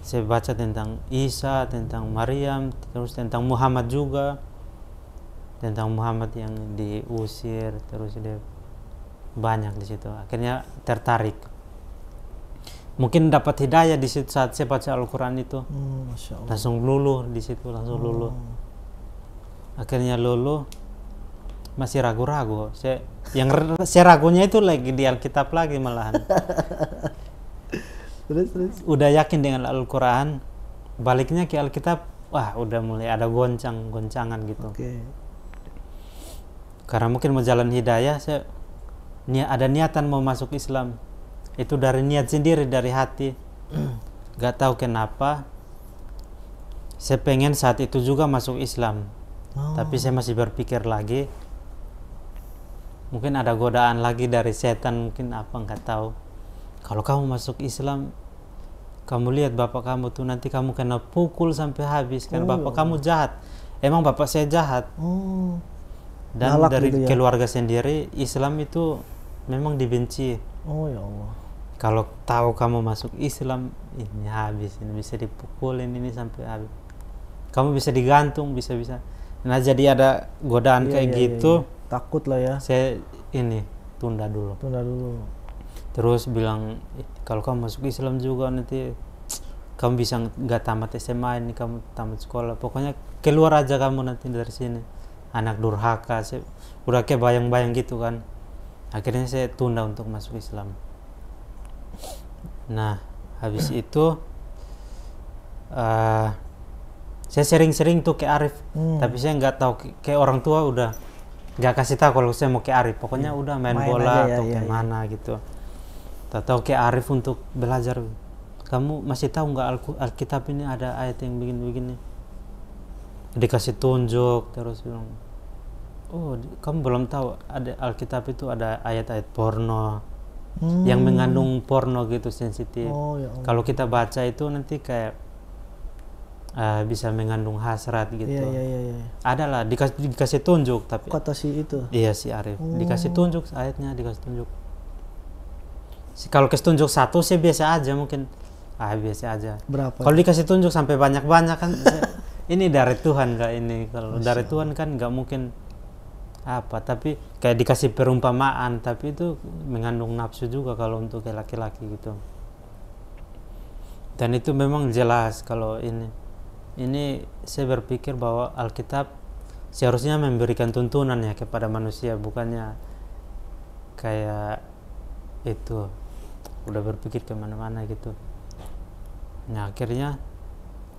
Speaker 1: Saya baca tentang Isa, tentang Maryam, terus tentang Muhammad juga, tentang Muhammad yang diusir, terus dia banyak di situ. Akhirnya tertarik. Mungkin dapat hidayah di situ saat saya baca Al-Quran itu. Langsung luluh di situ, langsung luluh. Akhirnya luluh. Masih ragu-ragu. Saya ragunya itu lagi di Alkitab lagi malahan. Terus. Udah yakin dengan Al-Quran, baliknya ke Alkitab, udah mulai ada goncangan gitu. Karena mungkin mau jalan hidayah, ada niatan mau masuk Islam. Itu dari niat sendiri, dari hati. Gak tahu kenapa, saya pengen saat itu juga masuk Islam. Tapi saya masih berpikir lagi, mungkin ada godaan lagi dari setan, mungkin apa, nggak tahu. Kalau kamu masuk Islam, kamu lihat bapak kamu tuh nanti kamu kena pukul sampai habis kan. Bapak kamu jahat, emang bapak saya jahat. Dan
Speaker 2: Galak
Speaker 1: dari
Speaker 2: gitu ya?
Speaker 1: keluarga sendiri Islam itu memang dibenci.
Speaker 2: Ya Allah.
Speaker 1: Kalau tahu kamu masuk Islam, ini habis, ini bisa dipukulin ini sampai habis. Kamu bisa digantung, bisa. Nah, jadi ada godaan kayak gitu.
Speaker 2: Takut lah ya.
Speaker 1: Saya tunda dulu. Terus bilang, kalau kamu masuk Islam juga nanti kamu bisa nggak tamat SMA ini, kamu tamat sekolah. Pokoknya keluar aja kamu nanti dari sini. Anak durhaka. Saya udah kayak bayang-bayang gitu kan. Akhirnya saya tunda untuk masuk Islam. Nah, habis itu saya sering-sering tuh ke Arif. Tapi saya nggak tahu ke orang tua udah nggak kasih tahu kalau saya mau ke Arif. Pokoknya udah main bola atau kemana gitu. Tahu ke Arif untuk belajar. Kamu masih tahu nggak Alkitab ini ada ayat yang begini-begini? Dikasih tunjuk terus bilang, kamu belum tahu ada Alkitab itu ada ayat-ayat porno yang mengandung porno gitu, sensitif. Kalau kita baca itu nanti kayak bisa mengandung hasrat gitu. Adalah dikasih tunjuk, tapi
Speaker 2: kata si itu.
Speaker 1: Iya, si Arif. Dikasih tunjuk ayatnya, dikasih tunjuk. Kalau kasih tunjuk satu sih biasa aja mungkin. Biasa aja.
Speaker 2: Berapa?
Speaker 1: Kalau dikasih tunjuk sampai banyak-banyak kan ini dari Tuhan kak ini. Kalau dari Tuhan kan nggak mungkin apa, tapi kayak dikasih perumpamaan, tapi itu mengandung nafsu juga kalau untuk laki-laki gitu. Dan itu memang jelas kalau ini saya berpikir bahwa Alkitab seharusnya memberikan tuntunan ya kepada manusia, bukannya kayak itu udah berpikir kemana-mana gitu. Nah, akhirnya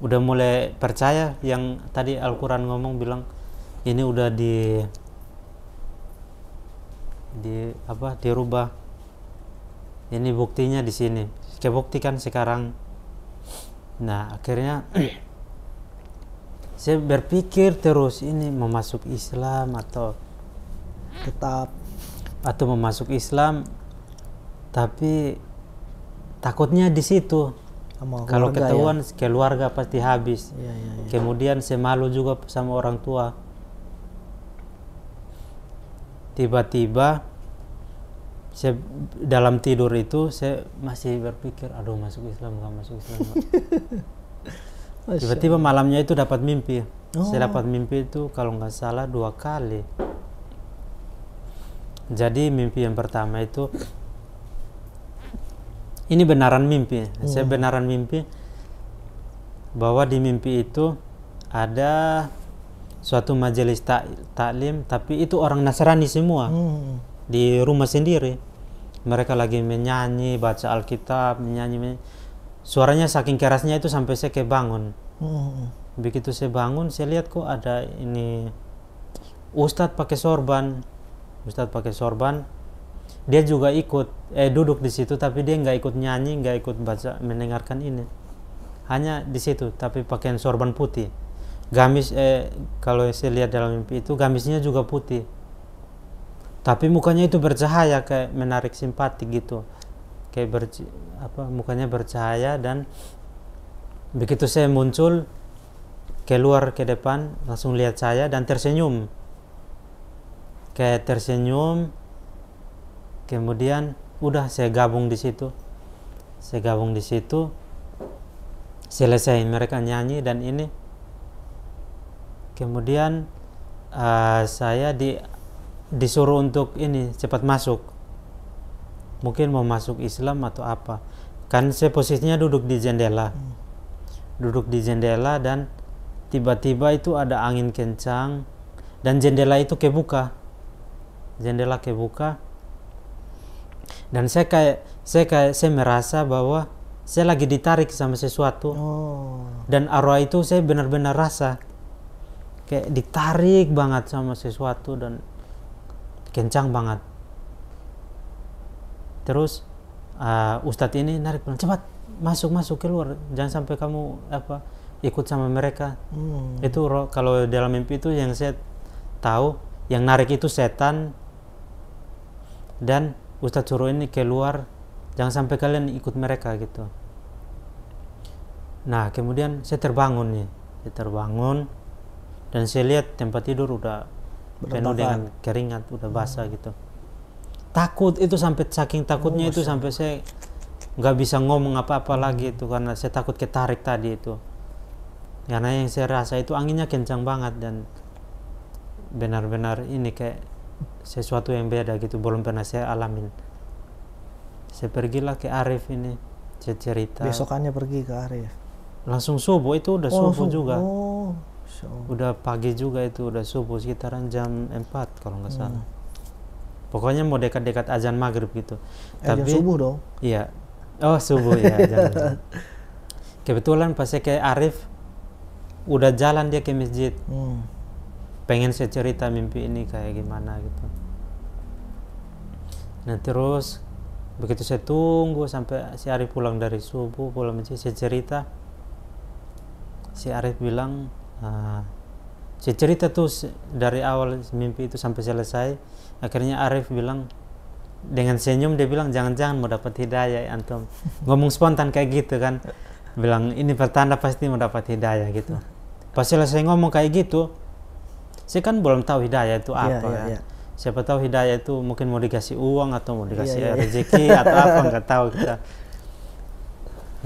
Speaker 1: udah mulai percaya yang tadi Al-Quran ngomong bilang ini udah dirubah. Ini buktinya di sini. Kebuktikan sekarang. Nah, akhirnya Saya berpikir terus ini mau masuk Islam atau mau masuk Islam, tapi takutnya di situ. Kalau ketahuan keluarga pasti habis. Kemudian saya malu juga sama orang tua. Tiba-tiba saya dalam tidur itu saya masih berpikir, aduh masuk Islam nggak masuk Islam. Tiba-tiba malamnya itu dapat mimpi. Saya dapat mimpi itu kalau nggak salah 2 kali. Jadi mimpi yang pertama itu, ini benaran mimpi. Saya benaran mimpi bahwa di mimpi itu ada suatu majelis taklim, tapi itu orang Nasrani semua di rumah sendiri. Mereka lagi menyanyi, baca Alkitab, menyanyi. Suaranya saking kerasnya itu sampai saya kebangun. Begitu saya bangun, saya lihat kok ada ini Ustadz pakai sorban. Dia juga ikut duduk di situ, tapi dia nggak ikut nyanyi, nggak ikut baca, mendengarkan ini. Hanya di situ, tapi pakaian sorban putih. Gamis kalau saya lihat dalam mimpi itu gamisnya juga putih. Tapi mukanya itu bercahaya, kayak menarik simpati gitu. Kayak mukanya bercahaya, dan begitu saya muncul keluar ke depan langsung lihat saya dan tersenyum. Kayak tersenyum. Kemudian udah saya gabung di situ. Selesai mereka nyanyi dan ini. Kemudian saya disuruh untuk ini cepat masuk. Mungkin mau masuk Islam atau apa. Kan saya posisinya duduk di jendela. Dan tiba-tiba itu ada angin kencang dan jendela itu kebuka. Dan saya merasa bahwa saya lagi ditarik sama sesuatu. Dan arwah itu saya benar-benar rasa kayak ditarik banget sama sesuatu dan kencang banget. Terus Ustadz ini narik bilang, cepat masuk keluar, jangan sampai kamu ikut sama mereka. Itu kalau dalam mimpi itu yang saya tahu, yang narik itu setan, dan Ustadz suruh ini keluar, jangan sampai kalian ikut mereka gitu. Nah kemudian saya terbangun dan saya lihat tempat tidur udah penuh dengan keringat, udah basah gitu. Takut itu, sampai saking takutnya itu sampai saya nggak bisa ngomong apa-apa lagi itu, karena saya takut ketarik tadi itu. Karena yang saya rasa itu anginnya kencang banget dan benar-benar ini kayak sesuatu yang beda gitu, belum pernah saya alamin. Saya pergilah ke Arif ini, saya cerita.
Speaker 2: Besokannya pergi ke Arif.
Speaker 1: Langsung subuh itu udah subuh juga. Udah pagi juga itu, udah subuh sekitaran jam 4 kalau nggak salah. Pokoknya mau dekat-dekat azan maghrib gitu. Tapi
Speaker 2: subuh dong.
Speaker 1: Iya. Oh subuh ya. Kebetulan pas saya ke Arif udah jalan dia ke masjid. Pengen saya cerita mimpi ini kayak gimana gitu. Nah terus begitu saya tunggu sampai si Arif pulang dari subuh, pulang masjid, saya cerita. Si Arif bilang, saya cerita tuh dari awal mimpi itu sampai selesai. Akhirnya Arif bilang dengan senyum, dia bilang jangan-jangan mau dapat hidayah antum. Ngomong spontan kayak gitu kan, bilang ini pertanda pasti mau dapat hidayah gitu. Pas selesai ngomong kayak gitu, saya kan belum tahu hidayah itu apa. Siapa tahu hidayah itu mungkin mau dikasih uang atau mau dikasih rezeki atau apa, nggak tahu kita.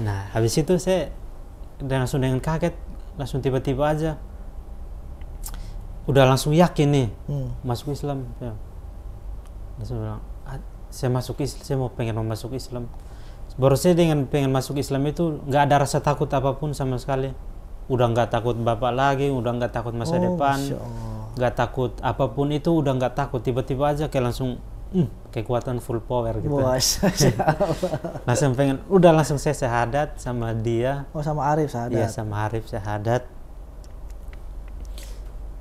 Speaker 1: Nah habis itu saya langsung dengan kaget, langsung tiba-tiba aja udah langsung yakin nih masuk Islam. Langsung bilang saya pengen masuk Islam. Baru saya dengan pengen masuk Islam itu nggak ada rasa takut apapun sama sekali. Udah nggak takut bapak lagi, udah nggak takut masa depan, nggak takut apapun itu, udah nggak takut. Tiba-tiba aja kayak langsung kekuatan full power gitu. Langsung langsung saya syahadat sama dia.
Speaker 2: Sama Arif syahadat.
Speaker 1: Iya sama Arif syahadat.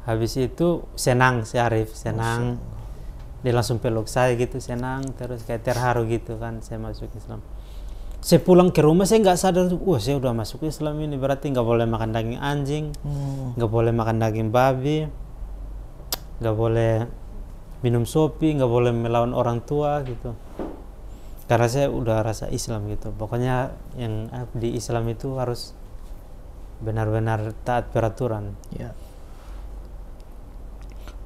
Speaker 1: Habis itu senang si Arif, senang. Dia langsung peluk saya gitu, senang, terus kayak terharu gitu kan saya masuk Islam. Saya pulang ke rumah saya nggak sadar, wah saya udah masuk Islam ini, berarti nggak boleh makan daging anjing, nggak boleh makan daging babi, nggak boleh minum sopi, nggak boleh melawan orang tua gitu. Karena saya udah rasa Islam gitu. Pokoknya yang di Islam itu harus benar-benar taat peraturan.
Speaker 2: Ya.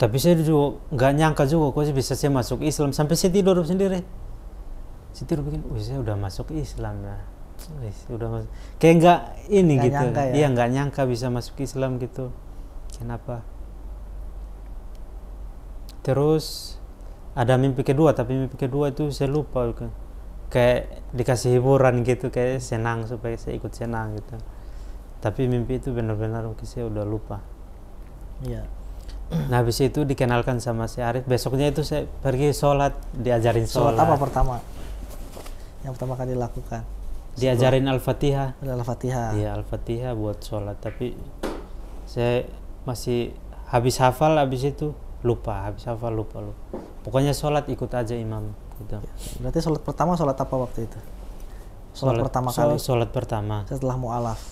Speaker 1: Tapi saya juga nggak nyangka juga kok bisa saya masuk Islam, sampai saya tidur sendiri. Saya tidur bikin, wih saya udah masuk Islam ya. Wih, udah masuk. Kayak nggak ini
Speaker 2: Nggak
Speaker 1: gitu.
Speaker 2: nyangka ya?
Speaker 1: Iya nggak nyangka bisa masuk Islam gitu. Kenapa? Terus ada mimpi kedua, tapi mimpi kedua itu saya lupa. Kayak dikasih hiburan gitu, kayak senang supaya saya ikut senang gitu. Tapi mimpi itu benar-benar mungkin saya udah lupa.
Speaker 2: Iya.
Speaker 1: Nah habis itu dikenalkan sama si Arif. Besoknya itu saya pergi sholat, diajarin sholat.
Speaker 2: Sholat apa pertama? Yang pertama kali dilakukan?
Speaker 1: Diajarin Al-Fatihah.
Speaker 2: Al-Fatihah.
Speaker 1: Iya Al-Fatihah buat sholat. Tapi saya masih habis hafal, habis itu lupa. Habis hafal lupa. Pokoknya sholat ikut aja imam gitu.
Speaker 2: Berarti sholat pertama sholat apa waktu itu? Sholat pertama kali?
Speaker 1: Sholat pertama.
Speaker 2: Setelah mu'alaf.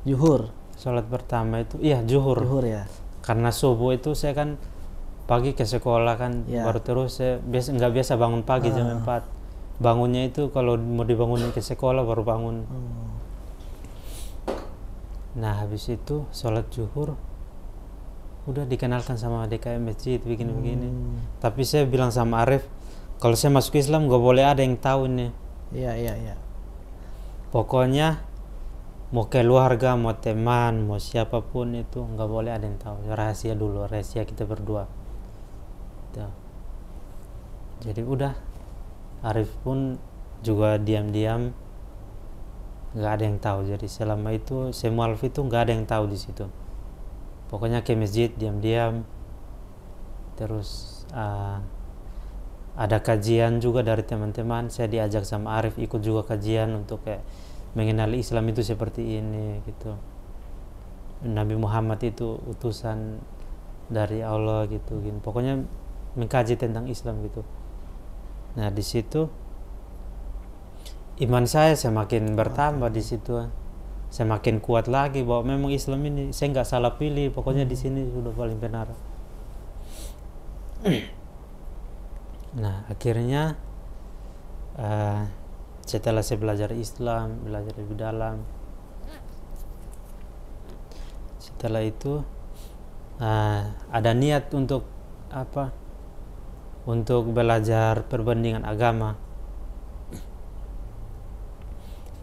Speaker 2: Zuhur.
Speaker 1: Sholat pertama itu, iya zuhur.
Speaker 2: Zuhur ya.
Speaker 1: Karena subuh itu saya kan pagi ke sekolah kan,
Speaker 2: Ya.
Speaker 1: baru terus saya nggak biasa bangun pagi jam 4. Bangunnya itu kalau mau dibangunin ke sekolah baru bangun. Nah habis itu sholat zuhur udah dikenalkan sama DKM masjid begini-begini. Tapi saya bilang sama Arif, kalau saya masuk Islam gak boleh ada yang tahu nih.
Speaker 2: Iya.
Speaker 1: Pokoknya mau keluarga, mau teman, mau siapapun itu nggak boleh ada yang tahu. Rahasia dulu, rahasia kita berdua. Tuh. Jadi udah, Arif pun juga diam-diam, nggak ada yang tahu. Jadi selama itu semua Alf itu nggak ada yang tahu di situ. Pokoknya ke masjid diam-diam. Terus ada kajian juga dari teman-teman. Saya diajak sama Arif ikut juga kajian untuk kayak mengenali Islam itu seperti ini gitu. Nabi Muhammad itu utusan dari Allah gitu. Pokoknya mengkaji tentang Islam gitu. Nah di situ iman saya semakin bertambah di situ. Saya makin kuat lagi bahwa memang Islam ini saya nggak salah pilih. Pokoknya di sini sudah paling benar. Nah akhirnya setelah saya belajar Islam, belajar lebih dalam, setelah itu ada niat untuk apa? Untuk belajar perbandingan agama.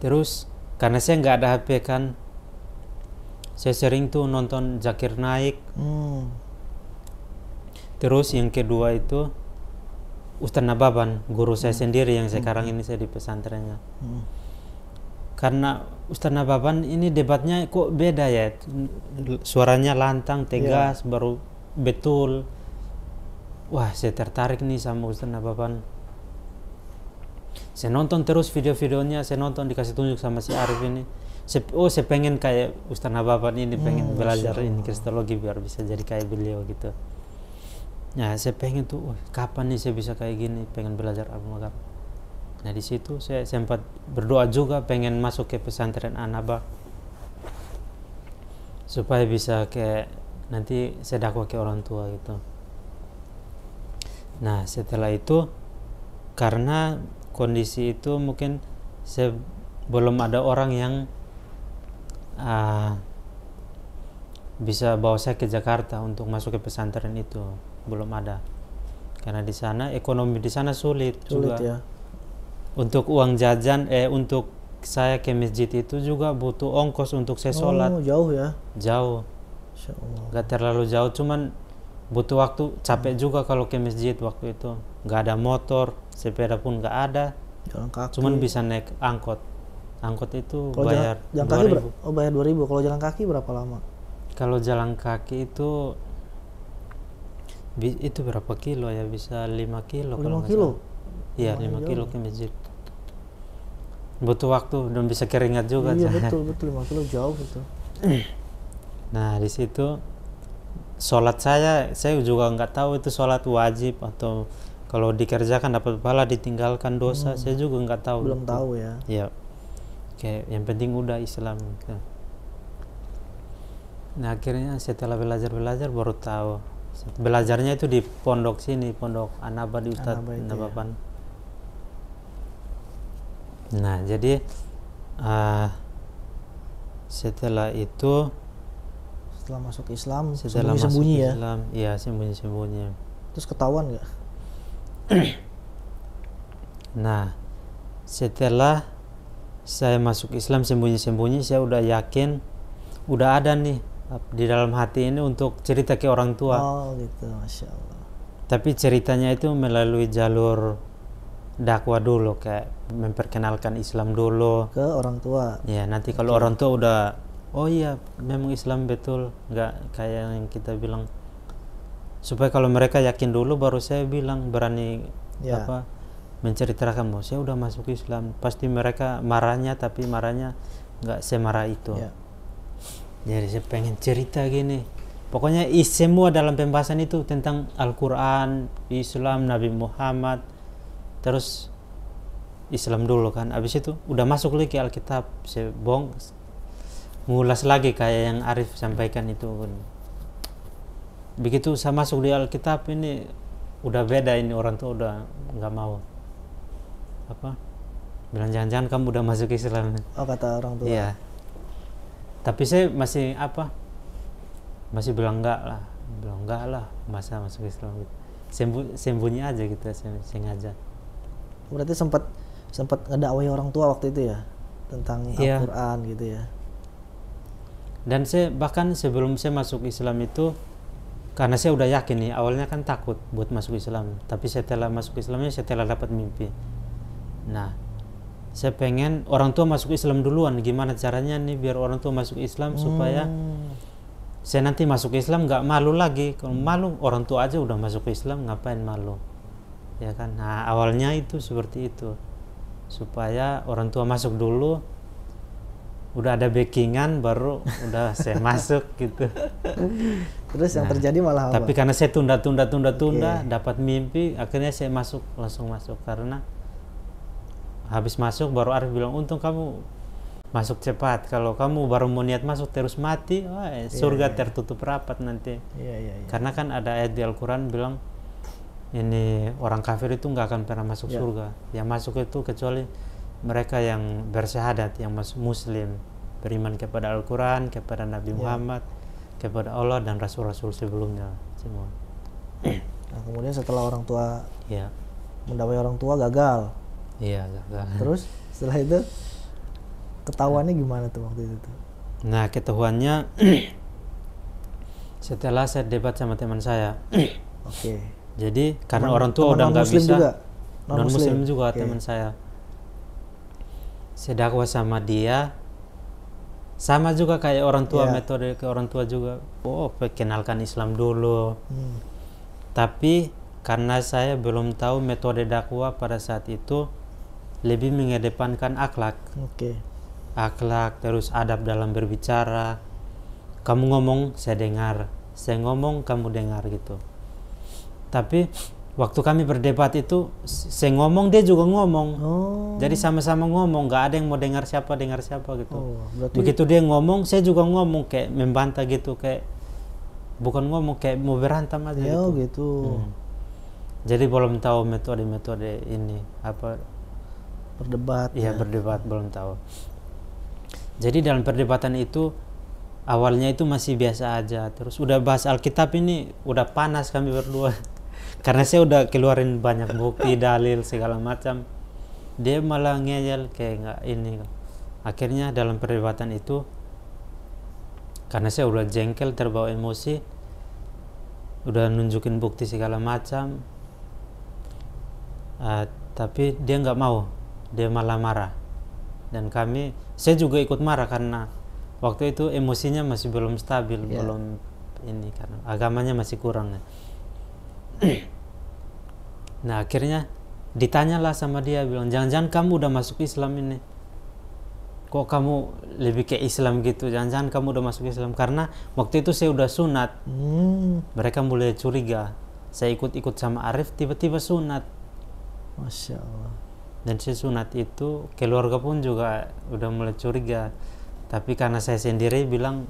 Speaker 1: Terus karena saya nggak ada HP kan, saya sering tuh nonton Zakir Naik. Terus yang kedua itu Ustaz Nababan, guru saya sendiri yang sekarang ini saya di pesantrennya. Karena Ustaz Nababan ini debatnya kok beda ya, suaranya lantang, tegas, baru betul. Wah saya tertarik nih sama Ustaz Nababan. Saya nonton terus video-videonya, saya nonton dikasih tunjuk sama si Arif ini. Saya pengen kayak Ustaz Nababan ini, pengen belajar ini kristologi biar bisa jadi kayak beliau gitu. Nah saya pengen tuh, kapan nih saya bisa kayak gini, pengen belajar agama. Nah di situ saya sempat berdoa juga pengen masuk ke pesantren Anaba supaya bisa kayak nanti saya dakwah ke orang tua gitu. Nah setelah itu karena kondisi itu mungkin belum ada orang yang bisa bawa saya ke Jakarta untuk masuk ke pesantren itu, belum ada. Karena di sana ekonomi di sana sulit juga.
Speaker 2: Ya.
Speaker 1: Untuk uang jajan untuk saya ke masjid itu juga butuh ongkos untuk saya sholat.
Speaker 2: Jauh ya?
Speaker 1: Jauh. Gak terlalu jauh, cuman butuh waktu, capek juga kalau ke masjid waktu itu. Gak ada motor, sepeda pun gak ada.
Speaker 2: Jalan kaki.
Speaker 1: Cuman bisa naik angkot. Angkot itu
Speaker 2: kalo
Speaker 1: bayar
Speaker 2: jalan kaki 2.000. Bayar 2.000. Kalau jalan kaki berapa lama?
Speaker 1: Kalau jalan kaki itu berapa kilo ya? Bisa 5 kilo.
Speaker 2: 5 kilo?
Speaker 1: Iya 5 kilo ke masjid. Butuh waktu dan bisa keringat juga.
Speaker 2: Iya betul 5 kilo jauh itu.
Speaker 1: Nah di situ sholat saya juga nggak tahu itu sholat wajib atau Kalau dikerjakan dapat pahala, ditinggalkan dosa, saya juga nggak tahu.
Speaker 2: Belum tahu ya.
Speaker 1: Ya, kayak yang penting udah Islam. Nah akhirnya setelah belajar baru tahu. Belajarnya itu di pondok sini, pondok Anaba di Ustadz Nababan. Nah jadi setelah itu,
Speaker 2: Setelah masuk Islam,
Speaker 1: setelah
Speaker 2: sembunyi-sembunyi
Speaker 1: masuk
Speaker 2: ya.
Speaker 1: Islam, iya sembunyi-sembunyi.
Speaker 2: Terus ketahuan nggak?
Speaker 1: Nah setelah saya masuk Islam sembunyi-sembunyi, saya udah yakin, udah ada nih di dalam hati ini untuk cerita ke orang tua.
Speaker 2: Oh gitu, Masya Allah.
Speaker 1: Tapi ceritanya itu melalui jalur dakwah dulu, kayak memperkenalkan Islam dulu
Speaker 2: Ke orang tua.
Speaker 1: ya. Nanti kalau orang tua udah, oh iya memang Islam betul, nggak kayak yang kita bilang, supaya kalau mereka yakin dulu baru saya bilang, berani
Speaker 2: Ya.
Speaker 1: menceritakan, mau saya udah masuk Islam. Pasti mereka marahnya, tapi marahnya nggak semarah itu.
Speaker 2: Ya.
Speaker 1: Jadi saya pengen cerita gini, pokoknya semua dalam pembahasan itu tentang Al-Quran, Islam, Nabi Muhammad, terus Islam dulu kan. Habis itu udah masuk lagi ke Alkitab, saya ngulas lagi kayak yang Arif sampaikan itu. Begitu saya masuk di Alkitab ini udah beda, ini orang tuh udah nggak mau bilang, jangan-jangan kamu udah masuk Islam.
Speaker 2: Oh kata orang tua.
Speaker 1: Iya. Tapi saya masih masih bilang enggak lah, masa masuk Islam gitu. Sembunyi aja gitu, sengaja.
Speaker 2: Berarti sempat ngedakwai orang tua waktu itu ya, tentang
Speaker 1: Iya.
Speaker 2: Al-Quran gitu ya.
Speaker 1: Dan saya bahkan sebelum saya masuk Islam itu, karena saya udah yakin nih, awalnya kan takut buat masuk Islam, tapi setelah masuk Islamnya setelah dapat mimpi. Nah saya pengen orang tua masuk Islam duluan, gimana caranya nih biar orang tua masuk Islam supaya saya nanti masuk Islam nggak malu lagi. Kalau malu, orang tua aja udah masuk Islam, ngapain malu, ya kan. Nah awalnya itu seperti itu, supaya orang tua masuk dulu, udah ada backingan, baru udah saya masuk gitu.
Speaker 2: Terus yang terjadi malah apa?
Speaker 1: Tapi karena saya tunda, dapat mimpi, akhirnya saya langsung masuk. Karena habis masuk baru Arif bilang, untung kamu masuk cepat, kalau kamu baru mau niat masuk terus mati, surga tertutup rapat nanti.
Speaker 2: Iya.
Speaker 1: Karena kan ada ayat di Al-Quran bilang, ini orang kafir itu nggak akan pernah masuk surga. Yang masuk itu kecuali mereka yang bersyahadat, yang muslim, beriman kepada Al-Quran, kepada Nabi Muhammad, kepada Allah dan Rasul-Rasul sebelumnya semua.
Speaker 2: Nah kemudian setelah orang tua mendakwai orang tua gagal.
Speaker 1: Iya, gagal.
Speaker 2: Terus setelah itu ketahuannya gimana tuh waktu itu tuh?
Speaker 1: Nah ketahuannya setelah saya debat sama teman saya.
Speaker 2: Oke.
Speaker 1: Jadi karena orang tua udah nggak bisa, non muslim juga teman saya dakwah sama dia, sama juga kayak orang tua, metode ke orang tua juga. Perkenalkan Islam dulu. Tapi karena saya belum tahu metode dakwah pada saat itu, lebih mengedepankan akhlak. Akhlak, terus adab dalam berbicara. Kamu ngomong, saya dengar. Saya ngomong, kamu dengar gitu. Tapi waktu kami berdebat itu, saya ngomong, dia juga ngomong. Jadi sama-sama ngomong, gak ada yang mau dengar siapa gitu. Begitu dia ngomong, saya juga ngomong, kayak membantah gitu, kayak bukan ngomong, kayak mau berantem aja gitu. Jadi belum tahu metode ini
Speaker 2: berdebat.
Speaker 1: Iya, berdebat belum tahu. Jadi dalam perdebatan itu awalnya itu masih biasa aja, terus udah bahas Alkitab ini udah panas kami berdua. Karena saya udah keluarin banyak bukti, dalil segala macam. Dia malah ngeyel kayak nggak ini. Akhirnya dalam perdebatan itu, karena saya udah jengkel, terbawa emosi, udah nunjukin bukti segala macam, tapi dia nggak mau, dia malah marah. Dan saya juga ikut marah karena waktu itu emosinya masih belum stabil, belum ini, karena agamanya masih kurang. Nah akhirnya ditanyalah sama dia, bilang, jangan-jangan kamu udah masuk Islam ini, kok kamu lebih ke Islam gitu, jangan-jangan kamu udah masuk Islam. Karena waktu itu saya udah sunat. Mereka mulai curiga, saya ikut-ikut sama Arif, tiba-tiba sunat.
Speaker 2: Masya Allah.
Speaker 1: Dan saya sunat itu, keluarga pun juga udah mulai curiga. Tapi karena saya sendiri bilang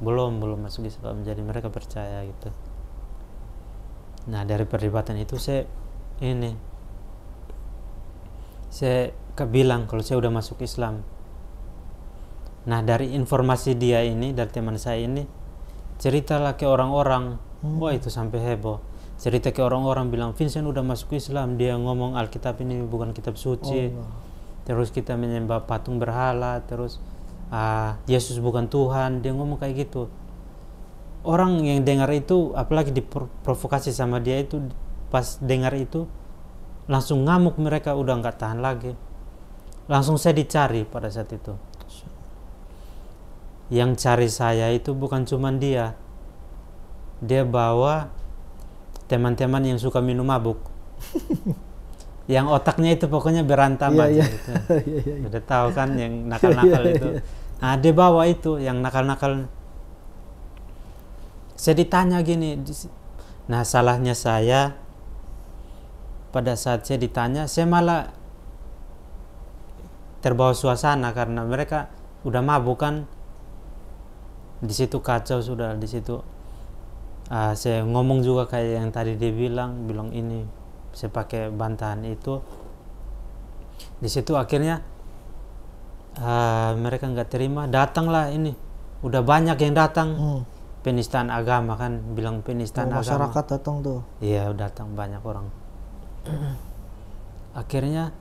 Speaker 1: belum masuk Islam, jadi mereka percaya gitu. Nah dari perdebatan itu saya bilang kalau saya udah masuk Islam. Nah dari informasi dia ini, dari teman saya ini, ceritalah ke orang-orang. Wah itu sampai heboh. Cerita ke orang-orang bilang Vincent udah masuk Islam, dia ngomong Alkitab ini bukan kitab suci. Terus kita menyembah patung berhala, terus Yesus bukan Tuhan, dia ngomong kayak gitu. Orang yang dengar itu, apalagi diprovokasi sama dia itu, pas dengar itu langsung ngamuk, mereka udah nggak tahan lagi. Langsung saya dicari pada saat itu. Yang cari saya itu bukan cuman dia bawa teman-teman yang suka minum mabuk. Yang otaknya itu pokoknya berantam aja gitu. Udah tahu kan yang nakal-nakal itu. Nah dia bawa itu yang nakal-nakal. Saya ditanya gini. Nah salahnya saya, pada saat saya ditanya, saya malah terbawa suasana karena mereka udah mabuk kan. Di situ kacau sudah, di situ saya ngomong juga kayak yang tadi dia bilang ini, saya pakai bantahan itu. Di situ akhirnya mereka nggak terima, datanglah ini, udah banyak yang datang. Penistaan agama kan, bilang penistaan agama.
Speaker 2: Masyarakat datang tuh.
Speaker 1: Iya datang banyak orang. Akhirnya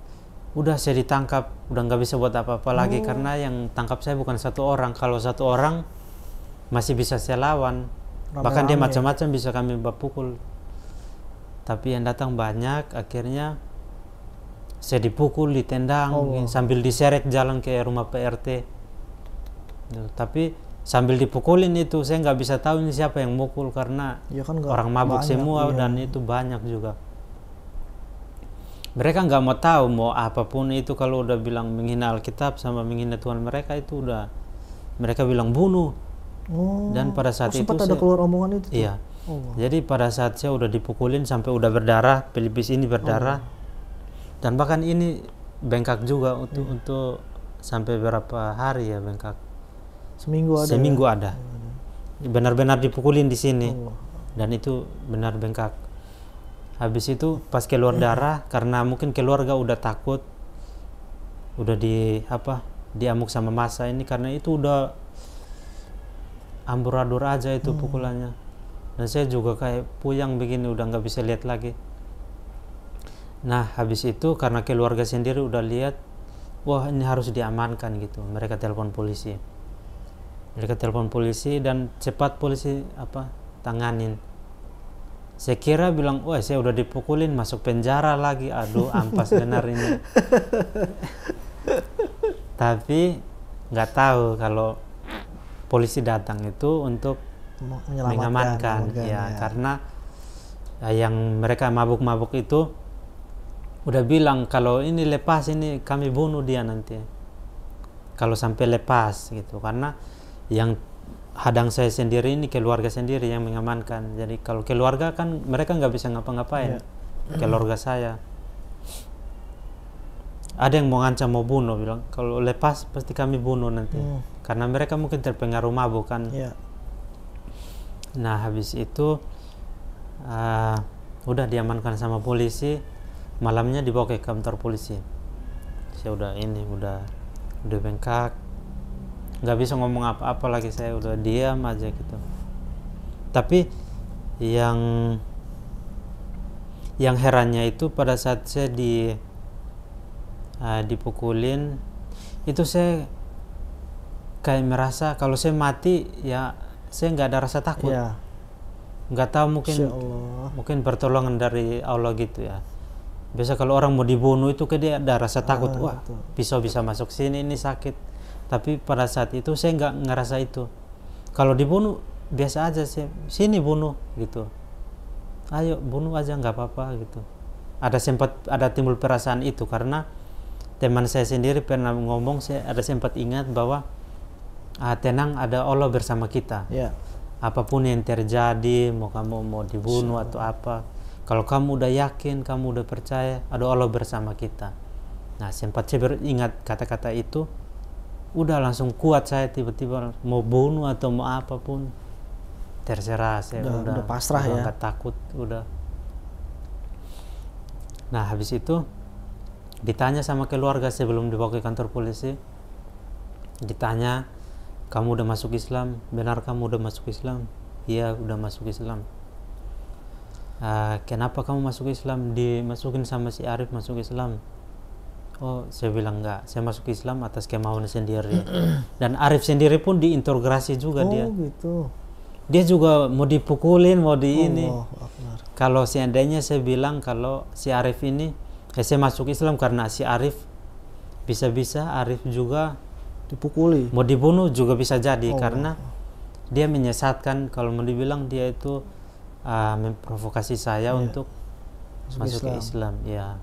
Speaker 1: udah saya ditangkap, udah nggak bisa buat apa-apa lagi karena yang tangkap saya bukan satu orang. Kalau satu orang masih bisa saya lawan, bahkan dia macam-macam bisa kami pukul. Tapi yang datang banyak, akhirnya saya dipukul, ditendang, sambil diseret jalan ke rumah PRT. Tapi sambil dipukulin itu saya nggak bisa tahu ini siapa yang mukul karena orang mabuk semua dan itu banyak juga. Mereka nggak mau tahu mau apapun itu, kalau udah bilang menghina Alkitab sama menghina Tuhan mereka itu udah mereka bilang bunuh. Dan pada saat itu
Speaker 2: ada keluar omongan itu.
Speaker 1: Iya. Jadi pada saat saya udah dipukulin sampai udah berdarah, pelipis ini berdarah. Dan bahkan ini bengkak juga untuk sampai berapa hari ya bengkak. Seminggu ada. Benar-benar dipukulin di sini. Dan itu benar bengkak. Habis itu pas keluar darah, karena mungkin keluarga udah takut, udah diamuk sama massa ini, karena itu udah amburadul aja itu pukulannya. Dan saya juga kayak puyang begini, udah nggak bisa lihat lagi. Nah habis itu karena keluarga sendiri udah lihat, wah ini harus diamankan gitu. Mereka telepon polisi. Dan cepat polisi tanganin. Saya kira bilang, wah saya udah dipukulin masuk penjara lagi, aduh ampas benar ini. Tapi nggak tahu kalau polisi datang itu untuk mengamankan ya. Karena yang mereka mabuk-mabuk itu udah bilang kalau ini lepas ini kami bunuh dia nanti kalau sampai lepas gitu. Karena yang hadang saya sendiri ini keluarga sendiri yang mengamankan. Jadi kalau keluarga kan mereka nggak bisa ngapa-ngapain. Keluarga saya ada yang mau ngancam mau bunuh, bilang kalau lepas pasti kami bunuh nanti. Karena mereka mungkin terpengaruh mabuk kan. Nah habis itu udah diamankan sama polisi, malamnya dibawa ke kantor polisi. Saya udah bengkak, nggak bisa ngomong apa-apa lagi, saya udah diam aja gitu. Tapi yang herannya itu pada saat saya dipukulin itu saya kayak merasa kalau saya mati ya saya nggak ada rasa takut. Nggak tahu, mungkin pertolongan dari Allah gitu ya. Biasa kalau orang mau dibunuh itu dia ada rasa takut, wah pisau bisa masuk sini, ini sakit. Tapi pada saat itu saya nggak ngerasa itu. Kalau dibunuh biasa aja sih, sini bunuh gitu, ayo bunuh aja nggak apa-apa gitu. Ada timbul perasaan itu karena teman saya sendiri pernah ngomong, saya ada sempat ingat bahwa tenang, ada Allah bersama kita. Apapun yang terjadi, mau kamu mau dibunuh atau apa, Kalau kamu udah yakin, kamu udah percaya, ada Allah bersama kita. Nah, sempat saya beringat kata-kata itu, udah langsung kuat saya, tiba-tiba mau bunuh atau mau apapun, terserah saya,
Speaker 2: udah pasrah ya.
Speaker 1: Nggak takut, udah. Nah, habis itu ditanya sama keluarga sebelum dibawa ke kantor polisi, ditanya, kamu udah masuk Islam? Benar kamu udah masuk Islam? Iya, udah masuk Islam. Kenapa kamu masuk Islam? Dimasukin sama si Arif masuk Islam. Oh, saya bilang enggak, saya masuk Islam atas kemauan sendiri. Dan Arif sendiri pun diintegrasi juga dia.
Speaker 2: Oh gitu.
Speaker 1: Dia juga mau dipukulin, mau di ini.
Speaker 2: Akbar.
Speaker 1: Kalau seandainya saya bilang kalau si Arif ini, saya masuk Islam karena si Arif, bisa-bisa Arif juga
Speaker 2: dipukuli,
Speaker 1: mau dibunuh juga bisa jadi, karena dia menyesatkan. Kalau mau dibilang dia itu memprovokasi saya untuk masuk ke Islam, ya,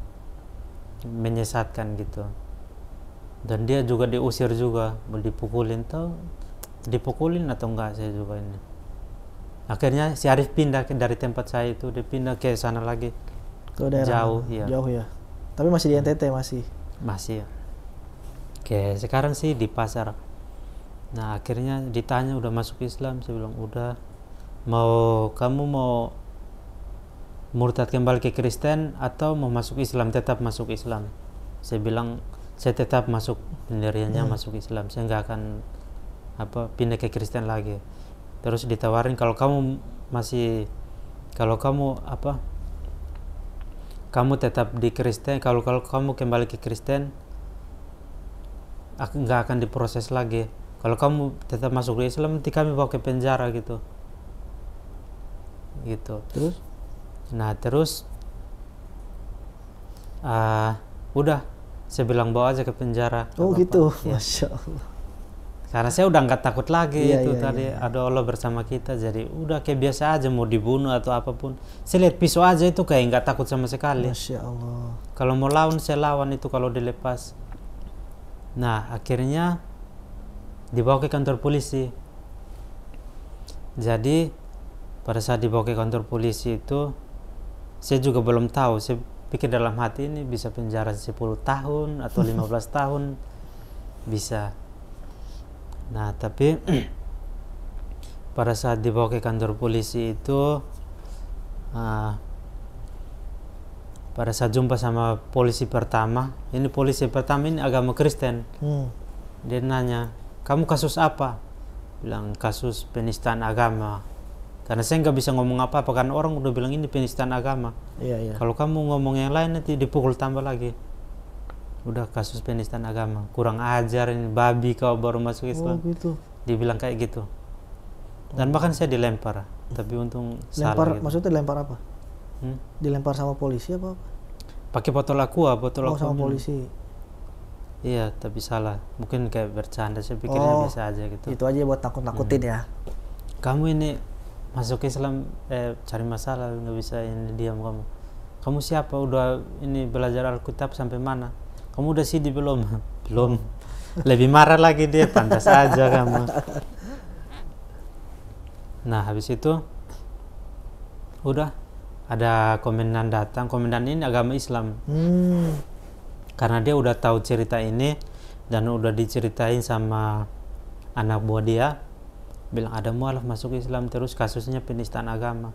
Speaker 1: menyesatkan gitu. Dan dia juga diusir juga, mau dipukulin atau enggak, saya juga ini. Akhirnya si Arif pindah dari tempat saya itu, dia pindah ke sana lagi,
Speaker 2: ke daerah
Speaker 1: jauh ya.
Speaker 2: Tapi masih di NTT masih
Speaker 1: ya. Oke, sekarang sih di pasar. Nah, akhirnya ditanya udah masuk Islam, saya bilang udah. Kamu mau murtad kembali ke Kristen atau mau masuk Islam, tetap masuk Islam? Saya bilang saya tetap masuk, pendiriannya masuk Islam, saya nggak akan pindah ke Kristen lagi. Terus ditawarin kalau kamu kamu tetap di Kristen, kalau kamu kembali ke Kristen nggak akan diproses lagi. Kalau kamu tetap masuk di Islam, nanti kami bawa ke penjara gitu.
Speaker 2: Terus?
Speaker 1: Nah, terus udah saya bilang bawa aja ke penjara.
Speaker 2: Oh gitu, ya. Masya Allah.
Speaker 1: Karena saya udah nggak takut lagi, ada Allah bersama kita, jadi udah kayak biasa aja, mau dibunuh atau apapun. Saya lihat pisau aja itu kayak nggak takut sama sekali.
Speaker 2: Masya Allah.
Speaker 1: Kalau mau lawan saya lawan itu kalau dilepas. Nah, akhirnya dibawa ke kantor polisi. Jadi pada saat dibawa ke kantor polisi itu, saya juga belum tahu. Saya pikir dalam hati ini bisa penjara 10 tahun atau 15 tahun bisa. Nah, tapi pada saat dibawa ke kantor polisi itu, pada saat jumpa sama polisi pertama ini agama Kristen. Dia nanya, kamu kasus apa? Bilang kasus penistaan agama. Karena saya nggak bisa ngomong apa-apa, karena orang udah bilang ini penistaan agama. Kalau kamu ngomong yang lain nanti dipukul tambah lagi. Udah kasus penistaan agama, kurang ajar ini, babi kau baru masuk Islam.
Speaker 2: Gitu.
Speaker 1: Dibilang kayak gitu. Dan bahkan saya dilempar, tapi untung salah gitu.
Speaker 2: Maksudnya dilempar apa? Dilempar sama polisi apa?
Speaker 1: Pakai botol aqua
Speaker 2: sama polisi.
Speaker 1: Iya, tapi salah. Mungkin kayak bercanda, saya pikirnya biasa aja gitu.
Speaker 2: Itu aja buat nakut-nakutin ya.
Speaker 1: Kamu ini masuk Islam cari masalah, nggak bisa ini diam kamu. Kamu siapa? Udah ini belajar Alkitab sampai mana? Kamu udah CD belum? Belum. Lebih marah lagi dia, pantas aja kamu. Nah, habis itu udah ada komandan datang. Komandan ini agama Islam. Karena dia udah tahu cerita ini dan udah diceritain sama anak buah dia, bilang ada mualaf masuk Islam terus kasusnya penistaan agama.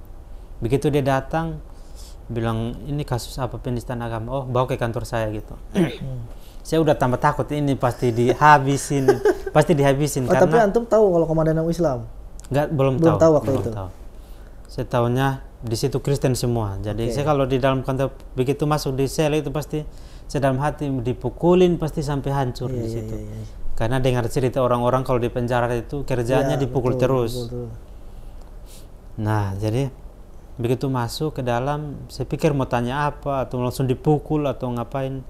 Speaker 1: Begitu dia datang, bilang ini kasus apa penistaan agama? Oh, bawa ke kantor saya gitu. Saya udah tambah takut, ini pasti dihabisin.
Speaker 2: Karena tapi antum tahu kalau komandan Islam?
Speaker 1: Belum
Speaker 2: tahu waktu itu.
Speaker 1: Saya tahunya di situ Kristen semua. Jadi saya kalau di dalam kantor begitu masuk di sel itu pasti saya dalam hati dipukulin pasti sampai hancur di situ. Karena dengar cerita orang-orang kalau di penjara itu kerjanya dipukul terus. Betul. Nah, jadi begitu masuk ke dalam, saya pikir mau tanya apa atau langsung dipukul atau ngapain.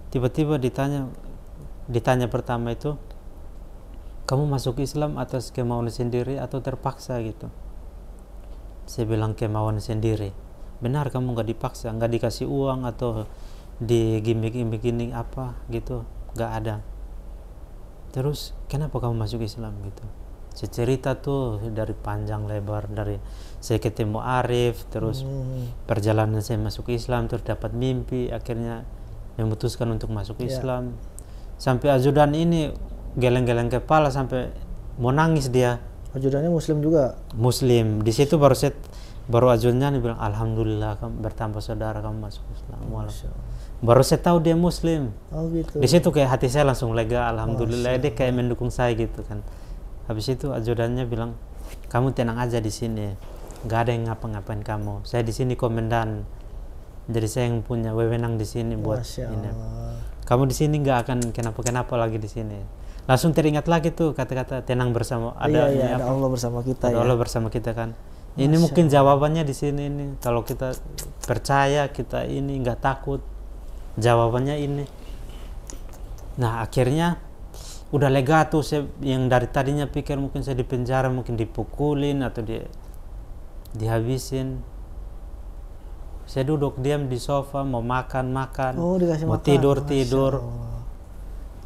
Speaker 1: Tiba-tiba ditanya pertama itu, kamu masuk Islam atas kemauan sendiri atau terpaksa gitu? Saya bilang kemauan sendiri. Benar kamu nggak dipaksa, nggak dikasih uang atau di gimmick ini apa gitu, nggak ada. Terus kenapa kamu masuk Islam gitu? Saya cerita tuh dari panjang lebar, dari saya ketemu Arif, terus perjalanan saya masuk Islam, terus dapat mimpi, akhirnya memutuskan untuk masuk Islam. Sampai ajudan ini geleng-geleng kepala sampai mau nangis dia.
Speaker 2: Ajudannya Muslim juga?
Speaker 1: Muslim. Di situ baru ajudannya bilang, alhamdulillah kamu bertambah saudara kamu masuk Islam. Baru saya tahu dia Muslim.
Speaker 2: Oh gitu.
Speaker 1: Di situ kayak hati saya langsung lega, alhamdulillah. Dia kayak mendukung saya gitu kan. Habis itu ajudannya bilang, kamu tenang aja di sini, nggak ada yang ngapa-ngapain kamu. Saya di sini komandan, jadi saya yang punya wewenang di sini buat ini. Kamu di sini nggak akan kenapa-kenapa lagi di sini. Langsung teringat lagi tuh kata-kata tenang bersama. Ada
Speaker 2: Allah bersama kita.
Speaker 1: Ada Allah bersama kita kan. Ini mungkin jawabannya di sini ini. Kalau kita percaya, kita ini nggak takut, jawabannya ini. Nah akhirnya udah lega tuh, saya yang dari tadinya pikir mungkin saya di penjara, mungkin dipukulin atau dihabisin. Saya duduk diam di sofa, mau makan, mau tidur.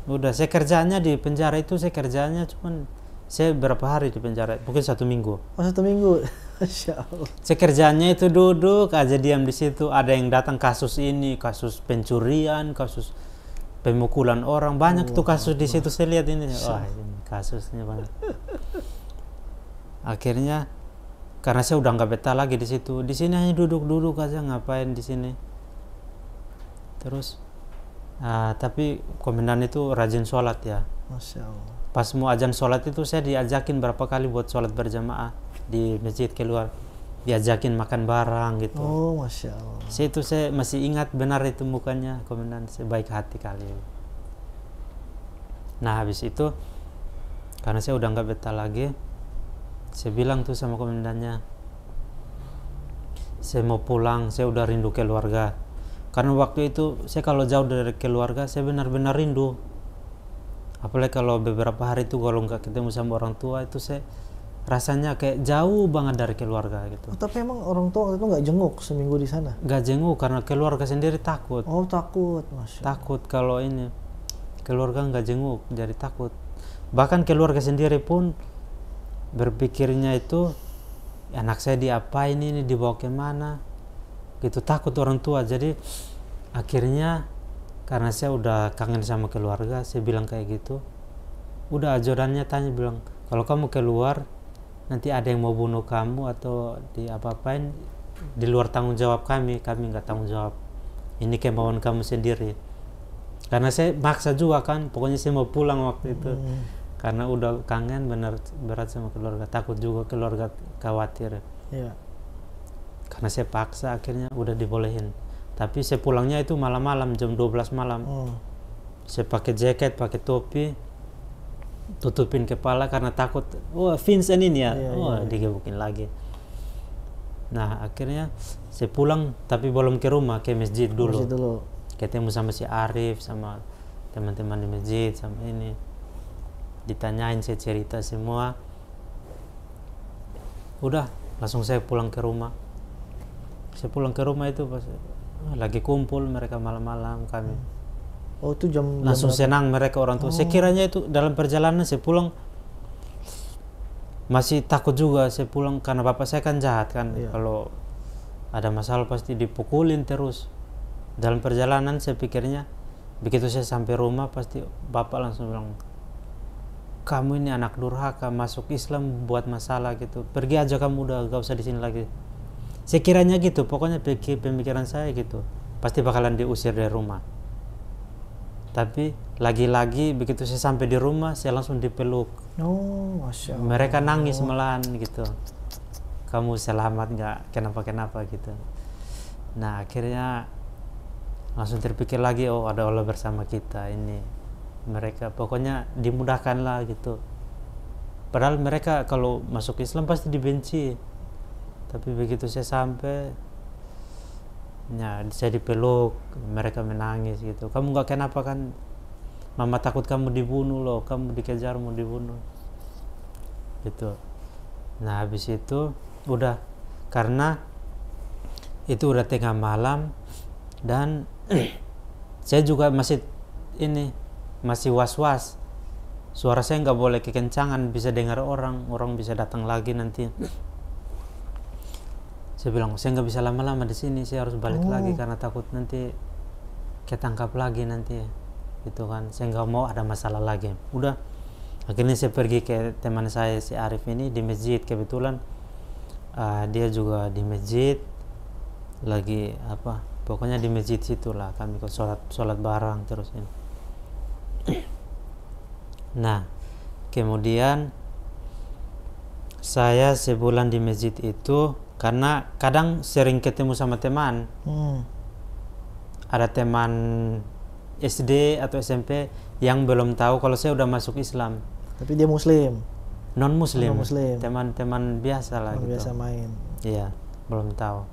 Speaker 1: Udah, saya kerjanya di penjara itu, saya kerjanya cuman saya berapa hari di penjara, mungkin 1 minggu.
Speaker 2: Oh 1 minggu, Masya Allah.
Speaker 1: Saya kerjanya itu duduk aja diam di situ. Ada yang datang kasus ini, kasus pencurian, kasus pemukulan orang, banyak tuh kasus di situ. Saya lihat ini, wah ini kasusnya banyak. Akhirnya karena saya udah nggak betah lagi di situ, di sini hanya duduk-duduk aja, ngapain di sini. Terus tapi komandan itu rajin sholat ya.
Speaker 2: Masya Allah.
Speaker 1: Pas mau azan sholat itu saya diajakin berapa kali buat sholat berjamaah di masjid keluar, diajakin makan bareng gitu.
Speaker 2: Oh Masya Allah.
Speaker 1: Saya masih ingat benar itu mukanya komandan, saya baik hati kali. Nah habis itu karena saya udah nggak betah lagi, saya bilang tuh sama komandannya, saya mau pulang, saya udah rindu keluarga. Karena waktu itu saya kalau jauh dari keluarga saya benar-benar rindu. Apalagi kalau beberapa hari itu kalau nggak ketemu sama orang tua itu saya rasanya kayak jauh banget dari keluarga gitu.
Speaker 2: Oh, tapi emang orang tua itu nggak jenguk seminggu di sana?
Speaker 1: Nggak jenguk karena keluarga sendiri takut.
Speaker 2: Oh takut, Masya Allah.
Speaker 1: Takut kalau ini keluarga nggak jenguk, jadi takut. Bahkan keluarga sendiri pun berpikirnya itu anak saya diapain ini, dibawa kemana gitu, takut orang tua. Jadi akhirnya karena saya udah kangen sama keluarga, saya bilang kayak gitu. Udah ajudannya tanya bilang, kalau kamu keluar nanti ada yang mau bunuh kamu atau diapa-apain, di luar tanggung jawab kami nggak tanggung jawab, ini kemauan kamu sendiri. Karena saya maksa juga kan, pokoknya saya mau pulang waktu itu karena udah kangen berat sama keluarga, takut juga keluarga khawatir. Karena saya paksa akhirnya udah dibolehin. Tapi saya pulangnya itu malam-malam, jam 12 malam. Saya pakai jaket, pakai topi, tutupin kepala karena takut, Vincent ini ya, digebukin lagi. Nah akhirnya saya pulang, tapi belum ke rumah, ke masjid dulu. Ketemu sama si Arif, sama teman-teman di masjid, sama ini. Ditanyain, saya cerita semua. Udah, langsung saya pulang ke rumah. Saya pulang ke rumah itu pas lagi kumpul mereka malam-malam kami.
Speaker 2: Oh itu jam
Speaker 1: langsung senang mereka orang tua. Saya kiranya itu dalam perjalanan saya pulang masih takut juga. Saya pulang karena bapak saya kan jahat kan. Kalau ada masalah pasti dipukulin terus. Dalam perjalanan saya pikirnya begitu saya sampai rumah pasti bapak langsung bilang, kamu ini anak durhaka, masuk Islam buat masalah gitu, pergi aja kamu, udah gak usah di sini lagi. Saya kiranya gitu, pokoknya pemikiran saya gitu, pasti bakalan diusir dari rumah. Tapi lagi-lagi begitu saya sampai di rumah, saya langsung dipeluk.
Speaker 2: Oh, Masya Allah.
Speaker 1: Mereka nangis malahan gitu, kamu selamat nggak, kenapa-kenapa gitu. Nah akhirnya langsung terpikir lagi, oh ada Allah bersama kita ini. Mereka pokoknya dimudahkan lah gitu. Padahal mereka kalau masuk Islam pasti dibenci. Tapi begitu saya sampai, ya saya dipeluk, mereka menangis gitu. Kamu nggak kenapa kan? Mama takut kamu dibunuh loh, kamu dikejar mau dibunuh. Gitu. Nah habis itu udah, karena itu udah tengah malam dan saya juga masih was-was. suara saya nggak boleh kekencangan, bisa dengar orang bisa datang lagi nanti. Saya bilang saya nggak bisa lama-lama di sini, saya harus balik lagi karena takut nanti ketangkap lagi nanti, gitu kan. Saya nggak mau ada masalah lagi. Udah, akhirnya saya pergi ke teman saya si Arif ini di masjid. Kebetulan dia juga di masjid lagi pokoknya di masjid situlah kami sholat bareng terus ini. Nah, kemudian saya sebulan di masjid itu karena kadang sering ketemu sama teman. Ada teman SD atau SMP yang belum tahu kalau saya udah masuk Islam.
Speaker 2: Tapi dia Muslim.
Speaker 1: Non Muslim.
Speaker 2: Non-Muslim.
Speaker 1: Teman-teman biasa lah gitu.
Speaker 2: Biasa main.
Speaker 1: Iya, belum tahu.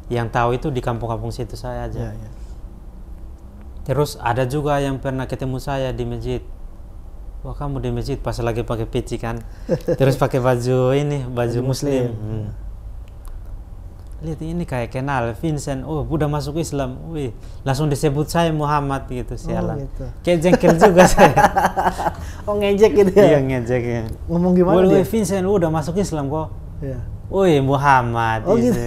Speaker 1: Yang tahu itu di kampung-kampung situ saya aja.
Speaker 2: Ya.
Speaker 1: Terus ada juga yang pernah ketemu saya di masjid. Wah, kamu di masjid pas lagi pakai peci kan? Terus pakai baju Muslim. Lihat ini kayak kenal Vincent. Oh, udah masuk Islam. Wih, langsung disebut saya Muhammad gitu, sialan.
Speaker 2: Gitu.
Speaker 1: Kayak jengkel juga saya.
Speaker 2: Oh, ngejek gitu ya?
Speaker 1: Iya, ngejek ya.
Speaker 2: Ngomong gimana dia?
Speaker 1: Wih, Vincent, udah masuk Islam kok.
Speaker 2: Iya.
Speaker 1: Wih, Muhammad.
Speaker 2: Oh gitu.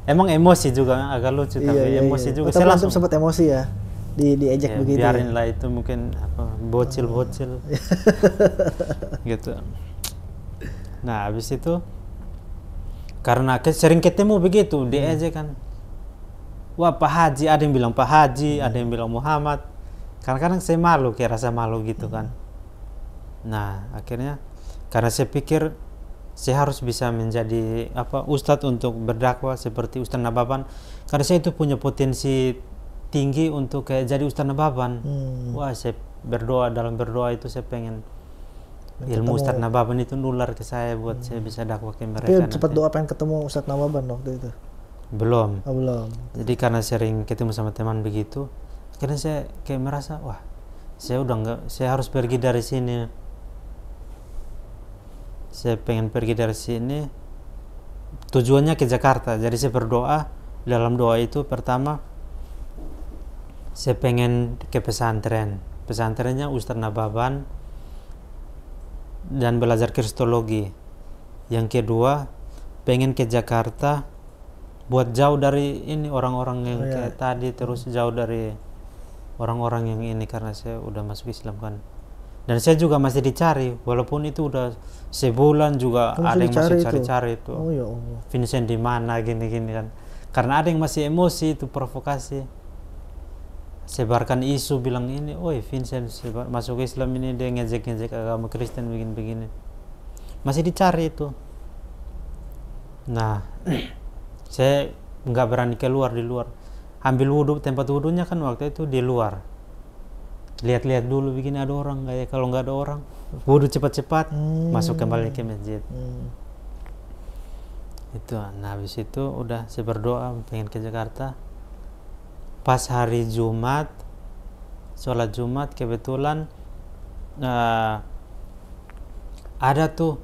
Speaker 1: Emang emosi juga, agak lucu, tapi emosi juga.
Speaker 2: Saya langsung sempat emosi ya, diejek begitu.
Speaker 1: Biarin lah itu mungkin bocil gitu. Nah, habis itu karena sering ketemu begitu, diejek kan. Wah, Pak Haji, ada yang bilang Pak Haji, ada yang bilang Muhammad. Kadang-kadang saya malu, kayak rasa malu gitu kan. Nah, akhirnya karena saya pikir saya harus bisa menjadi ustadz untuk berdakwah seperti Ustadz Nababan, karena saya itu punya potensi tinggi untuk kayak jadi Ustadz Nababan. Wah, saya dalam berdoa itu saya pengen ilmu Ustadz Nababan itu nular ke saya buat saya bisa dakwah ke mereka.
Speaker 2: Tapi cepat doa pengen ketemu Ustadz Nababan waktu itu?
Speaker 1: Belum.
Speaker 2: Belum.
Speaker 1: Jadi karena sering ketemu sama teman begitu, akhirnya saya kayak merasa, wah, saya harus pergi dari sini. Saya pengen pergi dari sini, tujuannya ke Jakarta. Jadi saya berdoa, dalam doa itu pertama saya pengen ke pesantrennya Ustadz Nababan dan belajar kristologi. Yang kedua pengen ke Jakarta buat jauh dari ini orang-orang yang kayak tadi, terus jauh dari orang-orang yang ini karena saya udah masuk Islam kan. Dan saya juga masih dicari, walaupun itu udah sebulan juga ada yang masih cari-cari itu.
Speaker 2: Oh ya Allah.
Speaker 1: Vincent di mana gini-gini kan. Karena ada yang masih emosi itu, provokasi. Sebarkan isu bilang ini, "Oi, Vincent masuk Islam ini, dia ngejek-ngejek agama Kristen begini-begini." Masih dicari itu. Nah, saya nggak berani keluar di luar. Ambil wudhu, tempat wudhunya kan waktu itu di luar. Lihat-lihat dulu begini ada orang nggak ya, kalau nggak ada orang wudhu cepat-cepat masuk kembali ke masjid. Itu. Nah, habis itu udah saya berdoa pengen ke Jakarta. Pas hari Jumat, sholat Jumat, kebetulan ada tuh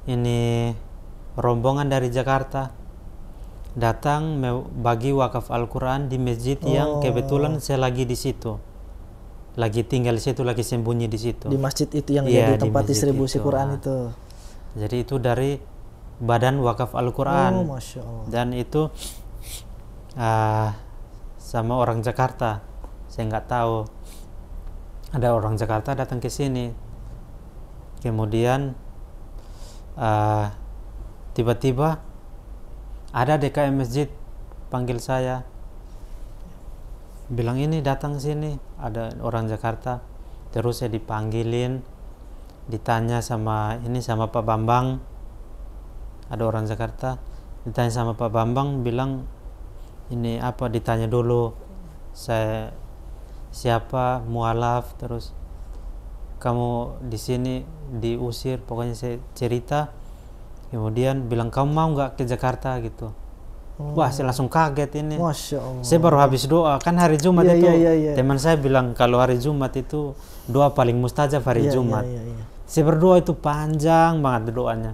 Speaker 1: ini rombongan dari Jakarta datang bagi wakaf Al-Quran di masjid yang kebetulan saya lagi di situ. Lagi tinggal di situ, lagi sembunyi di situ.
Speaker 2: Di masjid itu yang jadi tempat distribusi Quran itu.
Speaker 1: Jadi itu dari Badan Wakaf Al-Quran.
Speaker 2: Oh, Masya Allah.
Speaker 1: Dan itu sama orang Jakarta. Saya nggak tahu. Ada orang Jakarta datang ke sini. Kemudian tiba-tiba ada DKM masjid panggil saya. Bilang ini datang sini, ada orang Jakarta. Terus saya dipanggilin, ditanya sama Pak Bambang, ada orang Jakarta, ditanya sama Pak Bambang, bilang ini apa, ditanya dulu saya siapa, mualaf, terus kamu di sini diusir, pokoknya saya cerita. Kemudian bilang kamu mau nggak ke Jakarta gitu. Wah, saya langsung kaget ini.
Speaker 2: Masya Allah.
Speaker 1: Saya baru habis doa kan hari Jumat itu. Teman saya bilang kalau hari Jumat itu doa paling mustajab hari Jumat. Saya berdoa itu panjang banget doanya.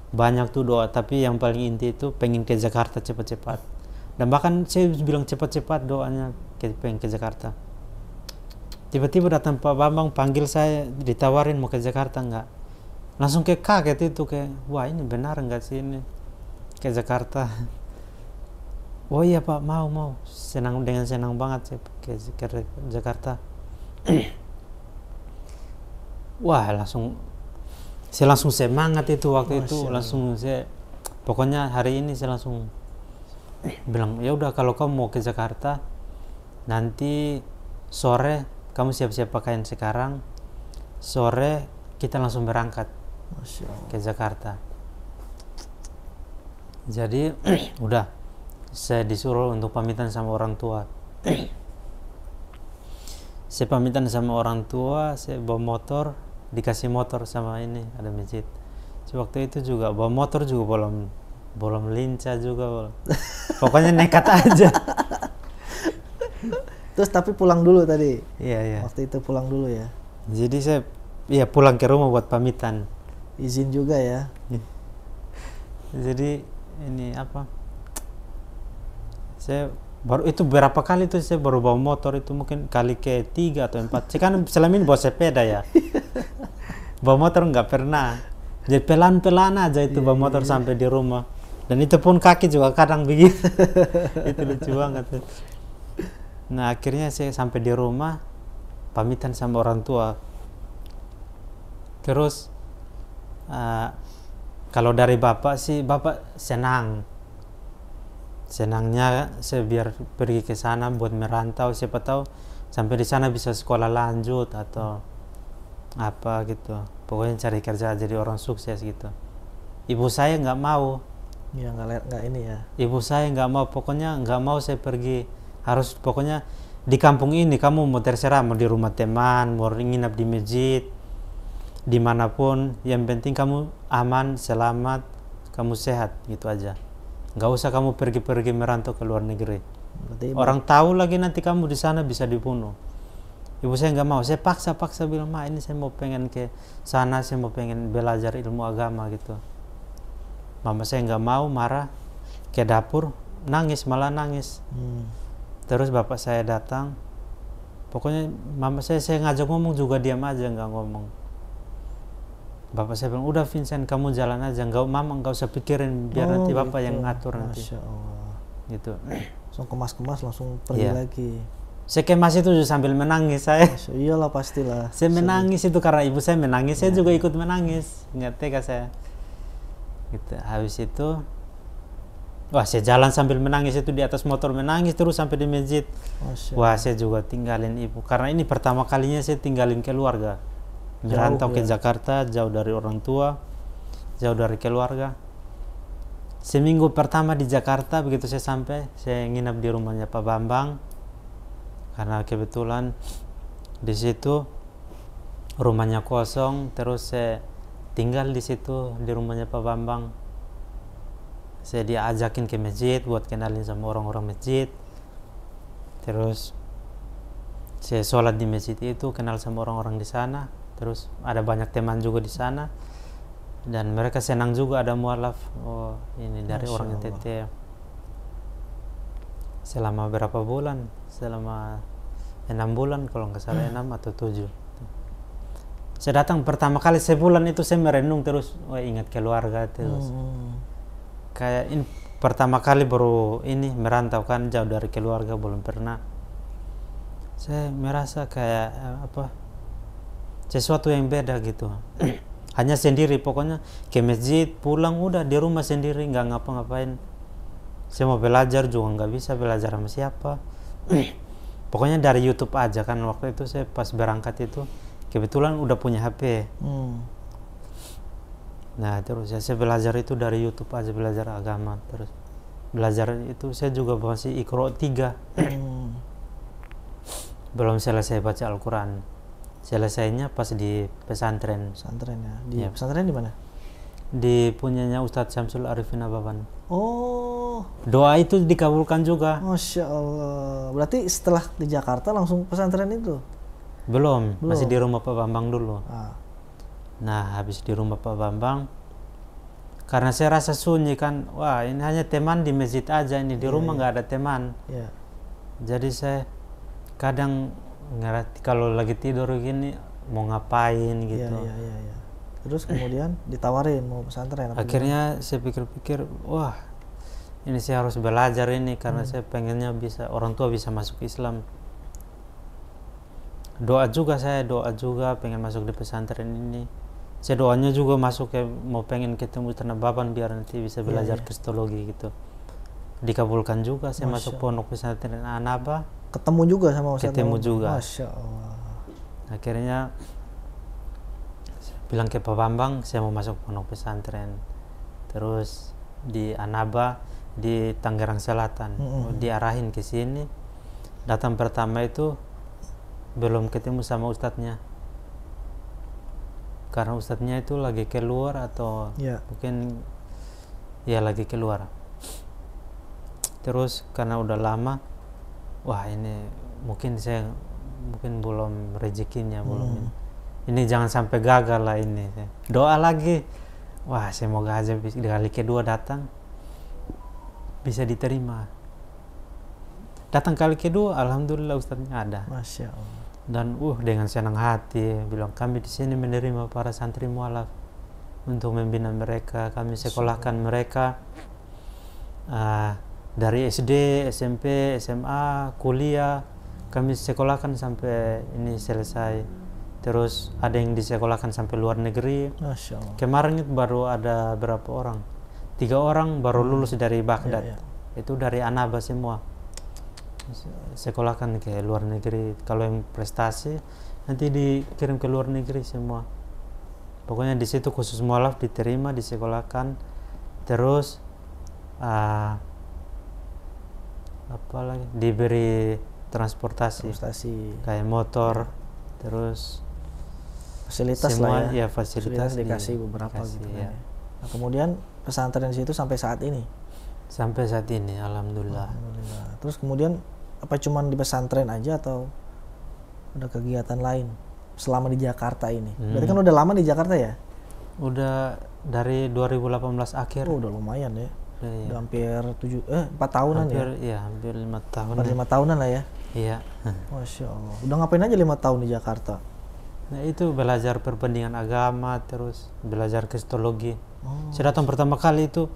Speaker 1: Banyak tuh doa, tapi yang paling inti itu pengen ke Jakarta cepat-cepat. Dan bahkan saya bilang cepat-cepat doanya pengen ke Jakarta. Tiba-tiba datang Pak Bambang panggil saya, ditawarin mau ke Jakarta nggak. Langsung kayak kaget itu, kayak wah ini benar nggak sih ini ke Jakarta. Oh iya Pak, mau senang banget saya ke Jakarta. Wah saya langsung semangat itu waktu itu, langsung saya pokoknya hari ini saya langsung bilang ya udah kalau kamu mau ke Jakarta nanti sore kamu siap-siap pakaian sekarang, sore kita langsung berangkat ke Jakarta. Jadi udah saya disuruh untuk pamitan sama orang tua. Saya pamitan sama orang tua, saya bawa motor, dikasih motor sama ini ada masjid. Waktu itu juga bawa motor juga belum lincah juga. Pokoknya nekat aja.
Speaker 2: Terus tapi pulang dulu tadi.
Speaker 1: Iya.
Speaker 2: Waktu itu pulang dulu ya.
Speaker 1: Jadi saya pulang ke rumah buat pamitan.
Speaker 2: Izin juga ya.
Speaker 1: Jadi ini apa? Saya baru itu berapa kali tuh saya baru bawa motor itu mungkin kali ke-3 atau 4. Saya kan selama ini bawa sepeda ya. Bawa motor nggak pernah. Jadi pelan-pelan aja itu bawa motor sampai di rumah. Dan itu pun kaki juga kadang begitu. Itu lucu banget. Nah akhirnya saya sampai di rumah pamitan sama orang tua. Terus kalau dari bapak sih, bapak senangnya saya biar pergi ke sana buat merantau, siapa tahu sampai di sana bisa sekolah lanjut atau apa gitu, pokoknya cari kerja jadi orang sukses gitu. Ibu saya nggak mau
Speaker 2: ya, nggak ini ya,
Speaker 1: ibu saya nggak mau, pokoknya nggak mau saya pergi, harus pokoknya di kampung ini kamu mau terserah, mau di rumah teman, mau nginap di masjid, dimanapun, yang penting kamu aman, selamat, kamu sehat, gitu aja. Nggak usah kamu pergi-pergi merantau ke luar negeri.
Speaker 2: berarti
Speaker 1: Orang tahu lagi nanti kamu di sana bisa dibunuh. Ibu saya nggak mau, saya paksa bilang, ma ini saya mau pengen ke sana, saya mau pengen belajar ilmu agama gitu. Mama saya nggak mau, marah, ke dapur, malah nangis. Terus bapak saya datang, pokoknya mama saya ngajak ngomong juga diam aja, nggak ngomong. Bapak saya bilang, udah Vincent kamu jalan aja, mama nggak usah pikirin, biar nanti bapak yang ngatur nanti.
Speaker 2: Masya Allah.
Speaker 1: Gitu.
Speaker 2: Langsung kemas-kemas langsung pergi lagi.
Speaker 1: Saya kemas itu sambil menangis saya.
Speaker 2: Iyalah pastilah.
Speaker 1: Saya menangis itu karena ibu saya menangis, saya juga ikut menangis, nggak tega saya. Gitu. Habis itu, wah saya jalan sambil menangis itu di atas motor, menangis terus sampai di masjid. Wah saya juga tinggalin ibu, karena ini pertama kalinya saya tinggalin keluarga. Merantau ke Jakarta, jauh dari orang tua, jauh dari keluarga. Seminggu pertama di Jakarta, begitu saya sampai, saya nginap di rumahnya Pak Bambang. Karena kebetulan di situ rumahnya kosong, terus saya tinggal di situ di rumahnya Pak Bambang. Saya diajakin ke masjid buat kenalin sama orang-orang masjid. Terus saya sholat di masjid itu, kenal sama orang-orang di sana. Terus ada banyak teman juga di sana, dan mereka senang juga ada mualaf. Oh ini dari orang NTT. Selama berapa bulan? Selama 6 bulan kalau nggak salah, 6 atau 7. Saya datang pertama kali sebulan itu saya merenung terus, wah ingat keluarga terus. Kayak ini pertama kali baru ini merantau kan, jauh dari keluarga, belum pernah. Saya merasa kayak sesuatu yang beda gitu. Hanya sendiri, pokoknya ke masjid, pulang udah di rumah sendiri, nggak ngapa-ngapain. Saya mau belajar juga nggak bisa belajar sama siapa. Pokoknya dari YouTube aja kan. Waktu itu saya pas berangkat itu kebetulan udah punya HP. Nah terus saya belajar itu dari YouTube aja, belajar agama. Terus belajar itu saya juga masih Iqra 3. Belum selesai baca Al-Quran. Selesainya pas di pesantren.
Speaker 2: Pesantren ya. Di pesantren di mana?
Speaker 1: Di punyanya Ustadz Syamsul Arifin Ababan.
Speaker 2: Oh.
Speaker 1: Doa itu dikabulkan juga.
Speaker 2: Masya Allah. Berarti setelah di Jakarta langsung pesantren itu?
Speaker 1: Belum. Masih di rumah Pak Bambang dulu.
Speaker 2: Nah
Speaker 1: habis di rumah Pak Bambang, karena saya rasa sunyi kan, wah ini hanya teman di masjid aja, ini di rumah nggak ada teman. Jadi saya kadang ngerti kalau lagi tidur gini mau ngapain
Speaker 2: Iya,
Speaker 1: gitu.
Speaker 2: iya, iya, iya. Terus kemudian ditawarin mau pesantren apa gimana?
Speaker 1: Akhirnya saya pikir-pikir, wah ini saya harus belajar ini karena saya pengennya bisa orang tua bisa masuk Islam. Doa juga pengen masuk di pesantren ini. Saya doanya juga masuk mau pengen ketemu Tanah Baban biar nanti bisa belajar kristologi gitu. Dikabulkan juga saya masuk pondok pesantren Anaba.
Speaker 2: Ketemu juga sama Ustaz
Speaker 1: Ketemu
Speaker 2: Muhammad?
Speaker 1: juga.
Speaker 2: Masya Allah.
Speaker 1: Akhirnya bilang ke Pak Bambang saya mau masuk pondok pesantren. Terus di Anaba di Tangerang Selatan diarahin ke sini. Datang pertama itu belum ketemu sama ustadznya karena ustadznya itu lagi keluar atau mungkin ya lagi keluar. Terus karena udah lama, wah ini mungkin belum rezekinya belum ini jangan sampai gagal lah ini. Doa lagi, wah semoga aja di kali kedua datang bisa diterima. Datang kali kedua, alhamdulillah ustadznya ada.
Speaker 2: Masya Allah.
Speaker 1: Dan dengan senang hati bilang kami di sini menerima para santri mualaf untuk membina mereka. Kami sekolahkan mereka dari SD, SMP, SMA, kuliah. Kami sekolahkan sampai ini selesai. Terus ada yang disekolahkan sampai luar negeri.
Speaker 2: Masya Allah.
Speaker 1: Kemarin itu baru ada berapa orang? 3 orang baru lulus dari Baghdad. Itu dari Anaba semua. Sekolahkan ke luar negeri. Kalau yang prestasi nanti dikirim ke luar negeri semua. Pokoknya di situ khusus mualaf diterima, disekolahkan, terus apa lagi diberi transportasi kayak motor, terus
Speaker 2: fasilitas
Speaker 1: semua,
Speaker 2: lah ya.
Speaker 1: Fasilitas
Speaker 2: dikasih beberapa gitu
Speaker 1: ya.
Speaker 2: Nah, kemudian pesantren di situ sampai saat ini.
Speaker 1: Sampai saat ini, alhamdulillah.
Speaker 2: Terus kemudian apa cuman di pesantren aja atau ada kegiatan lain selama di Jakarta ini? Berarti kan udah lama di Jakarta ya?
Speaker 1: Udah dari 2018 akhir.
Speaker 2: Udah lumayan ya. Udah hampir 4 tahunan
Speaker 1: hampir,
Speaker 2: ya?
Speaker 1: Hampir 5 tahun.
Speaker 2: Hampir 5 tahunan lah ya?
Speaker 1: Iya.
Speaker 2: Masya Allah. Udah ngapain aja 5 tahun di Jakarta?
Speaker 1: Nah itu belajar perbandingan agama, terus belajar kristologi. Saya datang pertama kali itu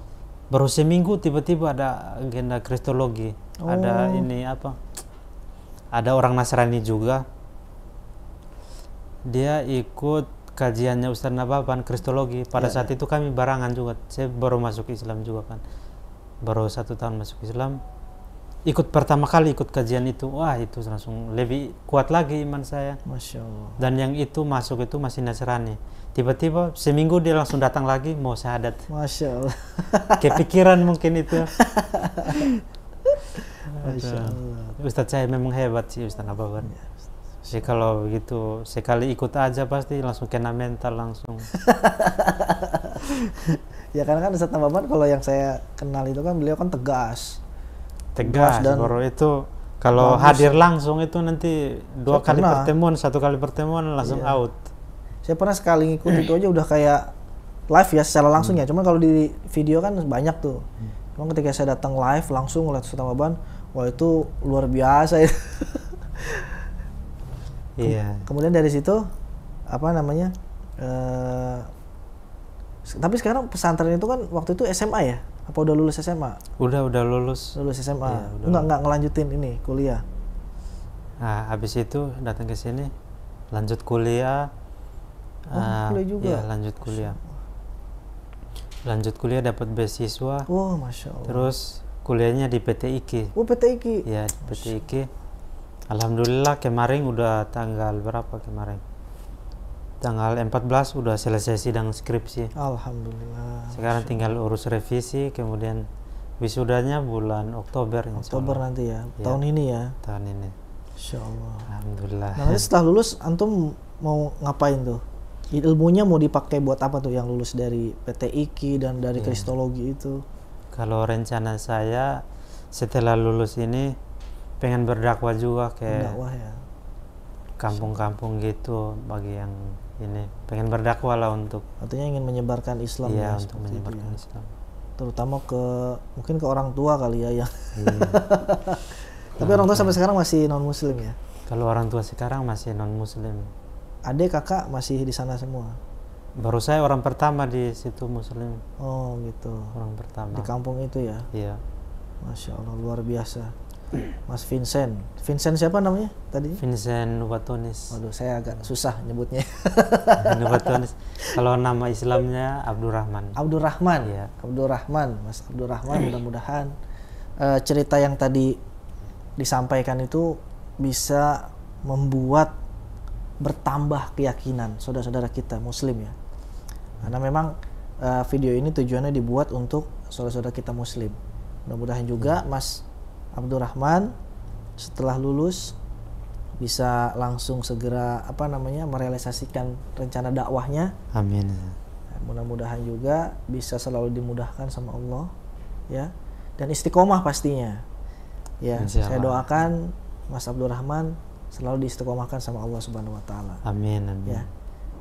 Speaker 1: baru seminggu tiba-tiba ada agenda kristologi. Ada ini apa? Ada orang Nasrani juga. Dia ikut kajiannya Ustaz Nababan kristologi. Pada saat itu kami barengan juga. Saya baru masuk Islam juga kan. Baru 1 tahun masuk Islam. Ikut pertama kali ikut kajian itu. Wah itu langsung lebih kuat lagi iman saya.
Speaker 2: Masya Allah.
Speaker 1: Dan yang itu masuk itu masih Nasrani. Tiba-tiba seminggu dia langsung datang lagi mau syahadat.
Speaker 2: Masya Allah.
Speaker 1: Kepikiran mungkin itu.
Speaker 2: Masya Allah.
Speaker 1: Ustadz saya memang hebat sih Ustadz Nababan. Jadi kalau begitu sekali ikut aja pasti langsung kena mental langsung.
Speaker 2: Ya karena kan Ustadz Nababan kalau yang saya kenal itu kan beliau kan tegas
Speaker 1: dan baru itu kalau hadir langsung itu nanti 2 kali pertemuan, 1 kali pertemuan langsung out.
Speaker 2: Saya pernah sekali ngikut itu aja udah kayak live ya secara langsung ya. Cuman kalau di video kan banyak tuh. Cuman ketika saya datang live langsung ngeliat Ustadz Nababan, wah itu luar biasa ya.
Speaker 1: Iya.
Speaker 2: Kemudian dari situ apa namanya? Tapi sekarang pesantren itu kan waktu itu SMA ya? Apa udah lulus SMA?
Speaker 1: Udah lulus.
Speaker 2: Lulus SMA.
Speaker 1: Iya,
Speaker 2: Enggak ngelanjutin ini kuliah.
Speaker 1: Nah, habis itu datang ke sini lanjut kuliah.
Speaker 2: Kuliah juga.
Speaker 1: Iya, lanjut kuliah. Lanjut kuliah dapat beasiswa.
Speaker 2: Wah, Masya Allah.
Speaker 1: Terus kuliahnya di PT IKI.
Speaker 2: PT IKI.
Speaker 1: Iya, di PT IKI. Alhamdulillah kemarin udah tanggal berapa kemarin? Tanggal 14 udah selesai sidang skripsi.
Speaker 2: Alhamdulillah.
Speaker 1: Sekarang tinggal urus revisi, kemudian wisudanya bulan Oktober.
Speaker 2: Oktober nanti ya. Tahun ini ya.
Speaker 1: Tahun ini.
Speaker 2: Insya Allah.
Speaker 1: Alhamdulillah.
Speaker 2: Nah, nanti setelah lulus antum mau ngapain tuh? Ilmunya mau dipakai buat apa tuh yang lulus dari PT IKI dan dari kristologi itu?
Speaker 1: Kalau rencana saya setelah lulus ini pengen berdakwah juga ke kampung-kampung gitu bagi yang ini pengen berdakwah lah untuk
Speaker 2: artinya ingin menyebarkan Islam ya,
Speaker 1: untuk menyebarkan Islam
Speaker 2: terutama mungkin ke orang tua kali ya yang tapi orang tua sampai sekarang masih non muslim ya
Speaker 1: Kalau orang tua sekarang masih non muslim.
Speaker 2: Adik kakak masih di sana semua?
Speaker 1: Baru saya orang pertama di situ muslim.
Speaker 2: Oh gitu.
Speaker 1: Orang pertama.
Speaker 2: Di kampung itu ya?
Speaker 1: Iya.
Speaker 2: Masya Allah, luar biasa. Mas Vincent. Vincent siapa namanya tadi?
Speaker 1: Vincent Watonis.
Speaker 2: Waduh, saya agak susah nyebutnya.
Speaker 1: Watonis. Kalau nama Islamnya Abdurrahman.
Speaker 2: Abdurrahman.
Speaker 1: Iya.
Speaker 2: Abdurrahman, Mas Abdurrahman. Mudah-mudahan cerita yang tadi disampaikan itu bisa membuat bertambah keyakinan saudara-saudara kita muslim ya. Karena memang video ini tujuannya dibuat untuk saudara-saudara kita muslim. Mudah-mudahan juga Mas Abdurrahman setelah lulus bisa langsung segera merealisasikan rencana dakwahnya.
Speaker 1: Amin.
Speaker 2: Mudah-mudahan juga bisa selalu dimudahkan sama Allah ya, dan istiqomah pastinya ya. Saya doakan Mas Abdurrahman selalu diistiqomahkan sama Allah Subhanahu wa taala.
Speaker 1: Amin, amin.
Speaker 2: Ya.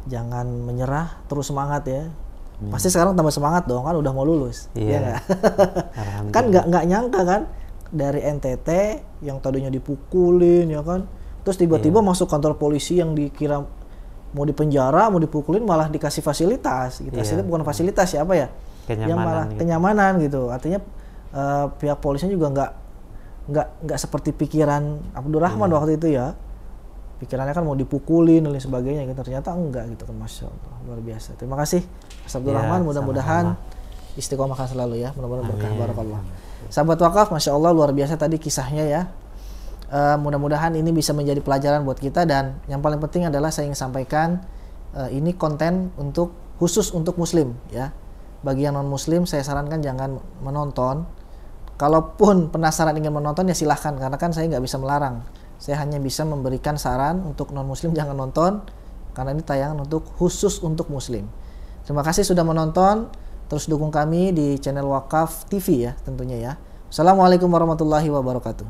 Speaker 2: Jangan menyerah, terus semangat ya. Pasti sekarang tambah semangat dong, kan udah mau lulus.
Speaker 1: Iya.
Speaker 2: Ya kan nggak nyangka kan dari NTT yang tadinya dipukulin ya kan. Terus tiba-tiba masuk kantor polisi yang dikira mau dipenjara, mau dipukulin, malah dikasih fasilitas. Gitu. Hasilnya bukan fasilitas ya, apa ya?
Speaker 1: Kenyamanan,
Speaker 2: yang malah
Speaker 1: gitu.
Speaker 2: Kenyamanan gitu. Artinya pihak polisinya juga nggak seperti pikiran Abdurrahman waktu itu ya. Pikirannya kan mau dipukulin dan lain sebagainya gitu. Ternyata enggak gitu kan. Masya Allah, luar biasa. Terima kasih Mas Abdurrahman, mudah-mudahan istiqomahkan selalu ya, mudah-mudahan berkah, barakallah. Sahabat wakaf, Masya Allah luar biasa tadi kisahnya ya. Mudah-mudahan ini bisa menjadi pelajaran buat kita, dan yang paling penting adalah saya ingin sampaikan ini konten khusus untuk muslim ya. Bagi yang non muslim saya sarankan jangan menonton. Kalaupun penasaran ingin menonton ya silahkan, karena kan saya nggak bisa melarang. Saya hanya bisa memberikan saran untuk non muslim jangan nonton, karena ini tayangan khusus untuk muslim. Terima kasih sudah menonton. Terus dukung kami di channel Wakaf TV ya tentunya ya. Assalamualaikum warahmatullahi wabarakatuh.